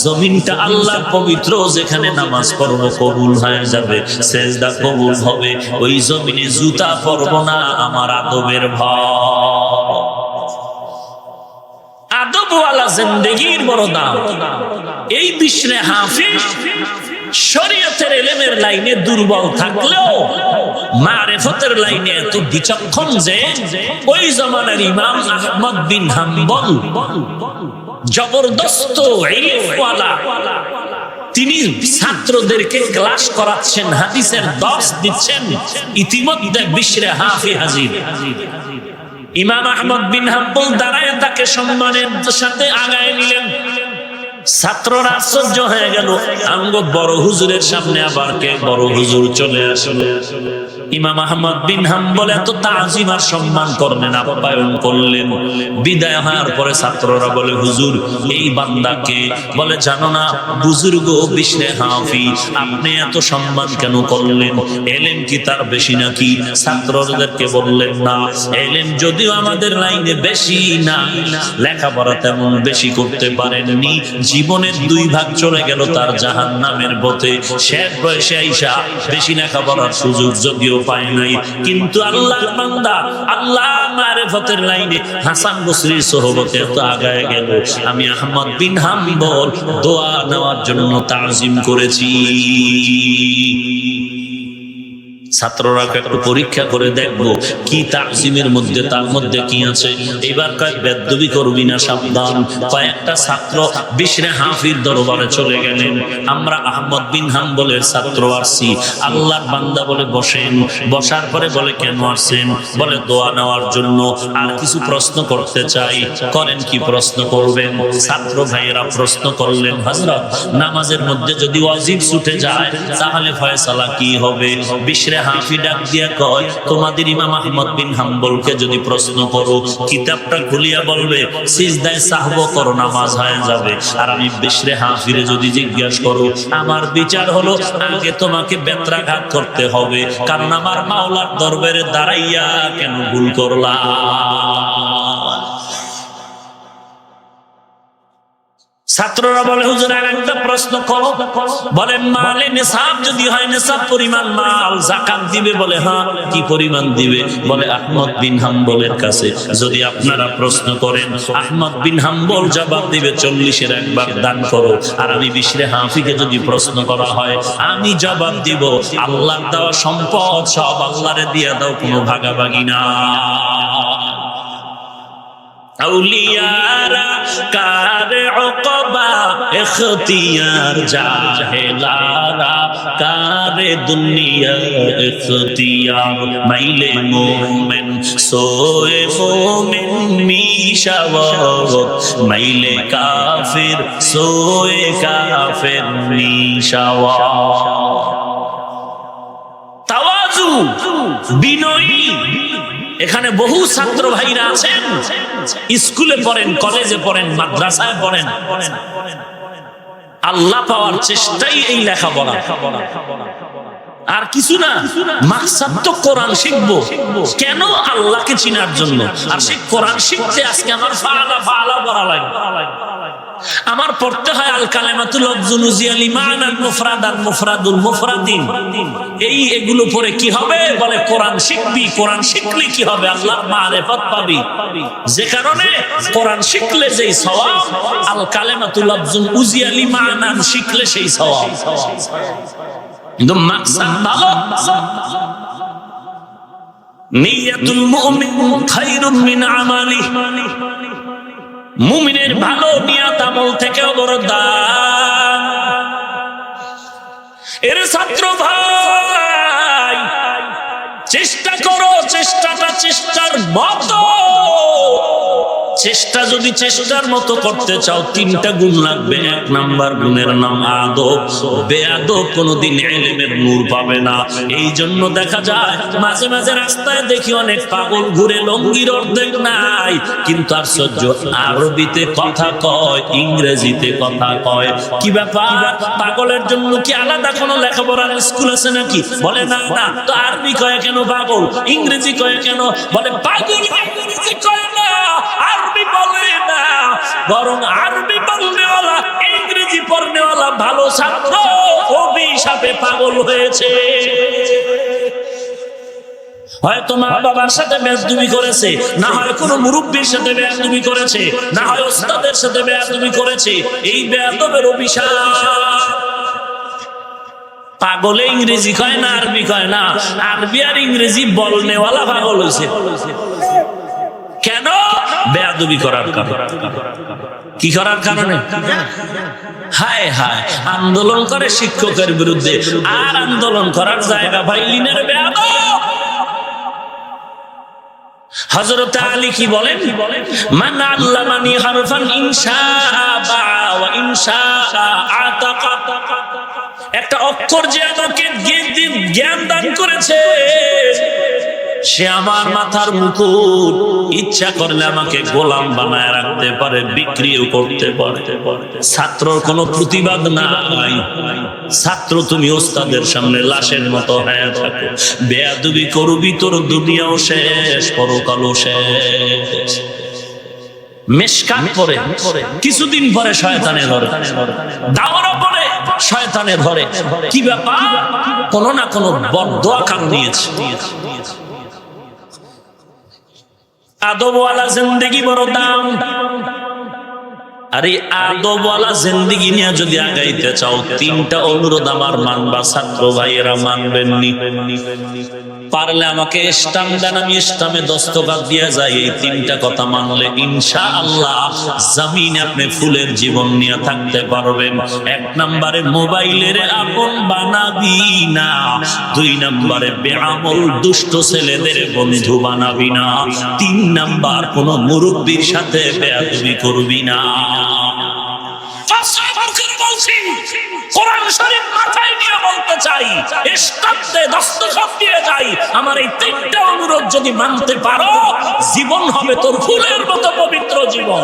জমিনটা আল্লাহর পবিত্র, যেখানে নামাজ পড়ব কবুল হয়ে যাবে, সেজদা কবুল হবে। ওই জমিনে জুতা পরব না, আমার আদবের ভয়। আদবওয়ালা জিন্দেগির বড় দাম। এই বিশরে হাফি শরীয়তের ইলমের লাইনে দুর্বল থাকলেও মারিফতের লাইনে এত বিচক্ষণ যে ওই জামানার ইমাম আহমদ বিন হাম্বল জবরদস্ত ইলমওয়ালা, তিনি ছাত্রদেরকে ক্লাস করাচ্ছেন, হাদিসের দর্স দিচ্ছেন। ইতিমধ্যে বিশরে হাফি হাজির। ইমাম আহমদ বিন হাম্বল দাঁড়ায় তাকে সম্মানের সাথে আগায় নিলেন। ছাত্ররা আশ্চর্য হয়ে গেল, আমগো বড় হুজুরের সামনে আবার কে বড় হুজুর চলে আসলো। ইমাম আহমদ বিন হাম্বল এত তাজিম আর সম্মান করলেন, আপ্যায়ন করলেন। বিদায় হওয়ার পরে ছাত্ররা বলে, হুজুর এই বান্দাকে? বলে, জানো না বুজুর্গ বিশরে হাফি, আপনি এত সম্মান কেন করলেন? এলেম কি তার বেশি নাকি? ছাত্রদেরকে বললেন, না, এলেম যদিও আমাদের লাইনে বেশি না, লেখাপড়া তেমন বেশি করতে পারেননি। জীবনের 2 ভাগ চলে গেল তার জাহান্নামের পথে। শেষ বয়সে আইসা বেশি লেখাপড়ার সুযোগ যদিও পায় নাই, কিন্তু আল্লাহর বান্দা, আল্লাহ মারিফতের লাইনে হাসান বসরির সোহবতে এত আগায় গেল। আমি আহমদ বিন হাম্বল দোয়া নেওয়ার জন্য তাজিম করেছি। ছাত্ররা একটু পরীক্ষা করে দেখবো কি তাজিমের মধ্যে, তার মধ্যে কি আছে। এবার কয়েক বেদবি করবি না, সাবধান। কয়েকটা ছাত্র বিশরে হাফির দরবারে চলে গেলেন। আমরা আহমদ বিন হাম্বলের ছাত্র আসছি। আল্লাহর বান্দা বলে বসেন। বসার পরে বলে, কেন আসছেন? বলে, দোয়া নেওয়ার জন্য। আর কিছু প্রশ্ন করতে চাই। করেন, কি প্রশ্ন করবেন? ছাত্র ভাইয়েরা প্রশ্ন করলেন, হযরত নামাজের মধ্যে যদি ওয়াজিব ছুটে যায় তাহলে ফয়সালা কি হবে? বিশরে হাফি ডাক দিয়া কয়, তোমাদের ইমাম আহমদ বিন হাম্বলকে যদি প্রশ্ন করো, কিতাবটা খুলিয়া বলবে সিজদায় সাহব করো, নামাজ হয়ে যাবে। আর আমি বিশরে হাফিরে যদি জিজ্ঞাসা করো, আমার বিচার হলো আগে তোমাকে বেত্রাঘাত করতে হবে, কারণ আমার মাওলার দরবারে দাঁড়াইয়া কেন ভুল করলা? ছাত্ররা বলে, হুজুর আর একটা প্রশ্ন করো। বলে, মালে নিসাব যদি হয়, নিসাব পরিমাণ মাল যাকাত দিবে? বলে, হ্যাঁ। কি পরিমাণ দিবে? বলে, আহমদ বিন হাম্বলের কাছে যদি আপনারা প্রশ্ন করেন, আহমদ বিন হাম্বল জবাব দিবে 40-এর 1 ভাগ দান করো। আর আমি বিশরে হাফিকে যদি প্রশ্ন করা হয়, আমি জবাব দিব, আল্লাহর দেওয়া সম্পদ সব আল্লাহরে দিয়া দাও, কোনো ভাগাভাগি না। আউলিয়ারা কারে উকবা ইখতিয়ার, জাহেলারা কারে দুনিয়া ইখতিয়ার। মাইলে মোমেন সোয়ে মোমেন নিশাওয়াত, মাইলে কাফির সোয়ে কাফির নিশাওয়াত। তাওয়াজু, বিনয়ী। এখানে বহু ছাত্র ভাইরা আছেন, স্কুলে পড়েন, কলেজে পড়েন, মাদ্রাসায় পড়েন, আল্লাহ পাওয়ার চেষ্টাই এই লেখাপড়া, আর কিছু না। মাকসাদ তো কোরআন শিখবো। কেন? আল্লাহকে চিনার জন্য। আর সেই কোরআন শিখতে আজকে আমার ফাআলা ফাআলা করা লাগে। আমার পড়তে হয় আল কালেমাতুল লফজুনুজিয়াল ইমানাল মুফরাদাল মুফরাদুল মুফরাদিন। এগুলো পড়ে কি হবে? বলে, কোরআন শিখবি। কোরআন শিখলে কি হবে? আল্লাহর মারিফত পাবি। যে কারণে কোরআন শিখলে যেই সওয়াব, আল কালেমাতুল লফজুনুজিয়াল ইমানান শিখলে সেই সওয়াব। কিন্তু মাকসাদ ভালো। নিয়াতুল মুমিন খায়রুম মিন আমালি, মুমিনের ভালো নিয়ত আমল থেকেও বড় দাম। এর ছাত্র ভাই, চেষ্টা করো, চেষ্টাটা চেষ্টার মতো। চেষ্টা যদি চেষ্টার মতো করতে চাও, 3টা গুণ লাগবে। 1 নাম্বার গুণের নাম আদব। বেয়াদব কোনোদিন ইলমের নূর পাবে না। এই জন্য দেখা যায় মাঝে মাঝে রাস্তায় দেখি অনেক পাগল ঘুরে, লঙ্গির অর্ধেক নাই, কিন্তু আশ্চর্য, আরবিতে কথা কয়, ইংরেজিতে কথা কয়। কি ব্যাপার? পাগলের জন্য কি আলাদা কোনো লেখাপড়ার স্কুল আছে নাকি? বলে না না। তো আরবি কয় কেন পাগল, ইংরেজি কয় কেন? বলে পাগল ইংরেজি কয় না, আরবি বলে না, বরং আরবি পড়নেওয়ালা ইংরেজি পড়নেওয়ালা ভালো ছাত্র অভিশাপে পাগল হয়েছে। হয়তো মা বাবার সাথে বেয়াদবি করেছে, না হয় কোনো মুরব্বির সাথে বেয়াদবি করেছে, না হয় ওস্তাদের সাথে বেয়াদবি করেছে। এই বেয়াদবের অভিশাপ। পাগলে ইংরেজি কয় না, আরবি কয় না, আরবি আর ইংরেজি বলনেওয়ালা পাগল হয়েছে। কেন? বেয়াদবি করার কারণে। কি করার কারণে? হায় হায়, আন্দোলন করে শিক্ষকের বিরুদ্ধে, আর আন্দোলন করার জায়গা পাইলিনের বেয়াদব। হযরত আলী কি বলেন? মান আল্লামানি হারফান ইনশাআ ওয়া ইনশাআ আতাকা। একটা অক্ষর যে আমাকে জ্ঞান দান করেছে, সে আমার মাথার মুকুট, ইচ্ছা করলে আমাকে গোলাম বানায় রাখতে পারে, বিক্রিও করতে পারে। ছাত্রর কোনো প্রতিবাদ নাই। ছাত্র তুমি ওস্তাদের সামনে লাশের মতো হয়ে থাকো। বেয়াদবি করবি, তোর দুনিয়াও শেষ, পরকালও শেষ। মেশকাত পরে কিছুদিন পরে শয়তানে ধরে, দাওয়ারা পরে শয়তানে ধরে। কি ব্যাপার? কোনো না কোনো বদদোয়া কান নিয়েছে। আদবওয়ালা জিন্দেগি বড় দাম। আরে আদবওয়ালা জিন্দেগি নিয়ে যদি আগাইতে চাও, 3টা অনুরোধ আমার মানবা। ছাত্র ভাইয়েরা মানবেননি? পারলে আমাকে স্টাম্প দেন, আমি স্টাম্পে দস্তখত দিয়ে যাই। এই 3টা কথা মানলে ইনশাআল্লাহ জমিনে আপনি ফুলের জীবন নিয়ে থাকতে পারবেন। 1 নম্বরে মোবাইলের আপন বানাবি না। 2 নম্বরে বেআমল দুষ্ট ছেলেদের বন্ধু বানাবি না। 3 নাম্বার কোন মুরব্বির সাথে বেয়াদবি করবি না। কোরআন শরীফ মাথায় নিয়ে বলতে চাই, স্টাম্পে দস্তখত দিয়ে যাই। আমার এই 3টা অনুরোধ যদি মানতে পারো, জীবন হবে তোর ফুলের মতো পবিত্র জীবন।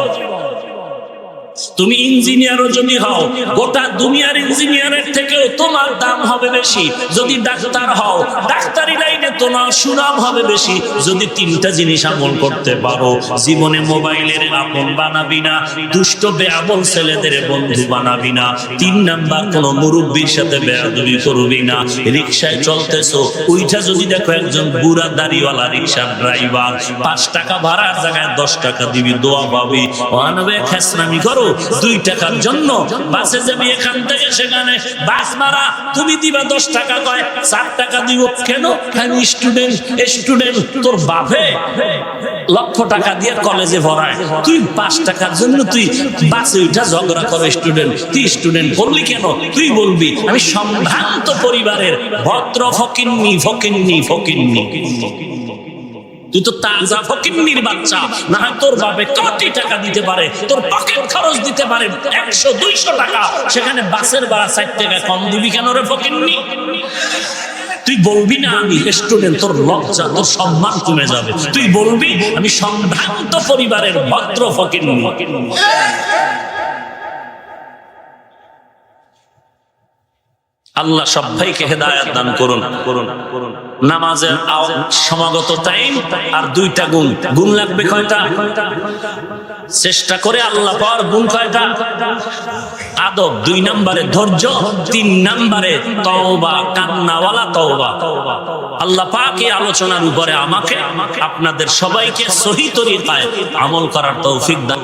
তুমি ইঞ্জিনিয়ারও যদি হও, গোটা দুনিয়ার ইঞ্জিনিয়ারের থেকেও তোমার দাম হবে বেশি। যদি ডাক্তার হও, ডাক্তারি লাইনে তোমার সুনাম হবে বেশি। যদি 3টা জিনিস আমল করতে পারো, জীবনে মোবাইলের আপন বানাবি না, দুষ্ট বেআবল ছেলেদের বন্ধু বানাবি না। 3 নাম্বার কোন মুরব্বির সাথে বেয়াদবি করবি না। রিকশায় চলতেছো, ওইটা যদি দেখো একজন বুড়া দাড়িওয়ালা রিকশার ড্রাইভার, 5 টাকা ভাড়ার জায়গায় 10 টাকা দিবি, দোয়া পাবি। অনবে খেসনামি করো 2 টাকার জন্য, বাসে যাবি এখান থেকে সেখানে, বাস ভাড়া তুমি দিবা 10 টাকা, কয় 4 টাকা দিব। কেন? আমি স্টুডেন্ট। তোর বাপে লক্ষ টাকা দিয়ে কলেজে ভরায়, তুই 5 টাকার জন্য তুই বাসে উঠা ঝগড়া করো। স্টুডেন্ট, তুই স্টুডেন্ট করলি কেন? তুই বলবি আমি সম্ভ্রান্ত পরিবারের ভদ্র ফকিন্নি। তুই তো তাজা ফকিন্নির বাচ্চা। না হয় তোর বাপে কোটি টাকা দিতে পারে, তোর পকেট খরচ দিতে পারে 100-200 টাকা, সেখানে বাসের ভাড়া 4 টাকা কম দিবি কেন রে ফকিন্নি? তুই বলবি না আমি স্টুডেন্ট, তোর লজ্জা, তোর সম্মান কমে যাবে। তুই বলবি আমি সম্ভ্রান্ত পরিবারের ভদ্র ফকিন্নি। আল্লাহ সবাইকে হেদায়েত দান করুন। নামাজের সমাগত টাইম আর 2টা গুণ লাগবে। কয়টা? চেষ্টা করে আল্লাহ পাওয়ার গুণ কয়টা? আদব। 2 নম্বরে ধৈর্য। 3 নম্বরে তওবা, কান্নাওয়ালা তওবা। আল্লাহ পাক এই আলোচনার উপরে আমাকে আপনাদের সবাইকে সহি তরিকায় আমল করার তৌফিক দান।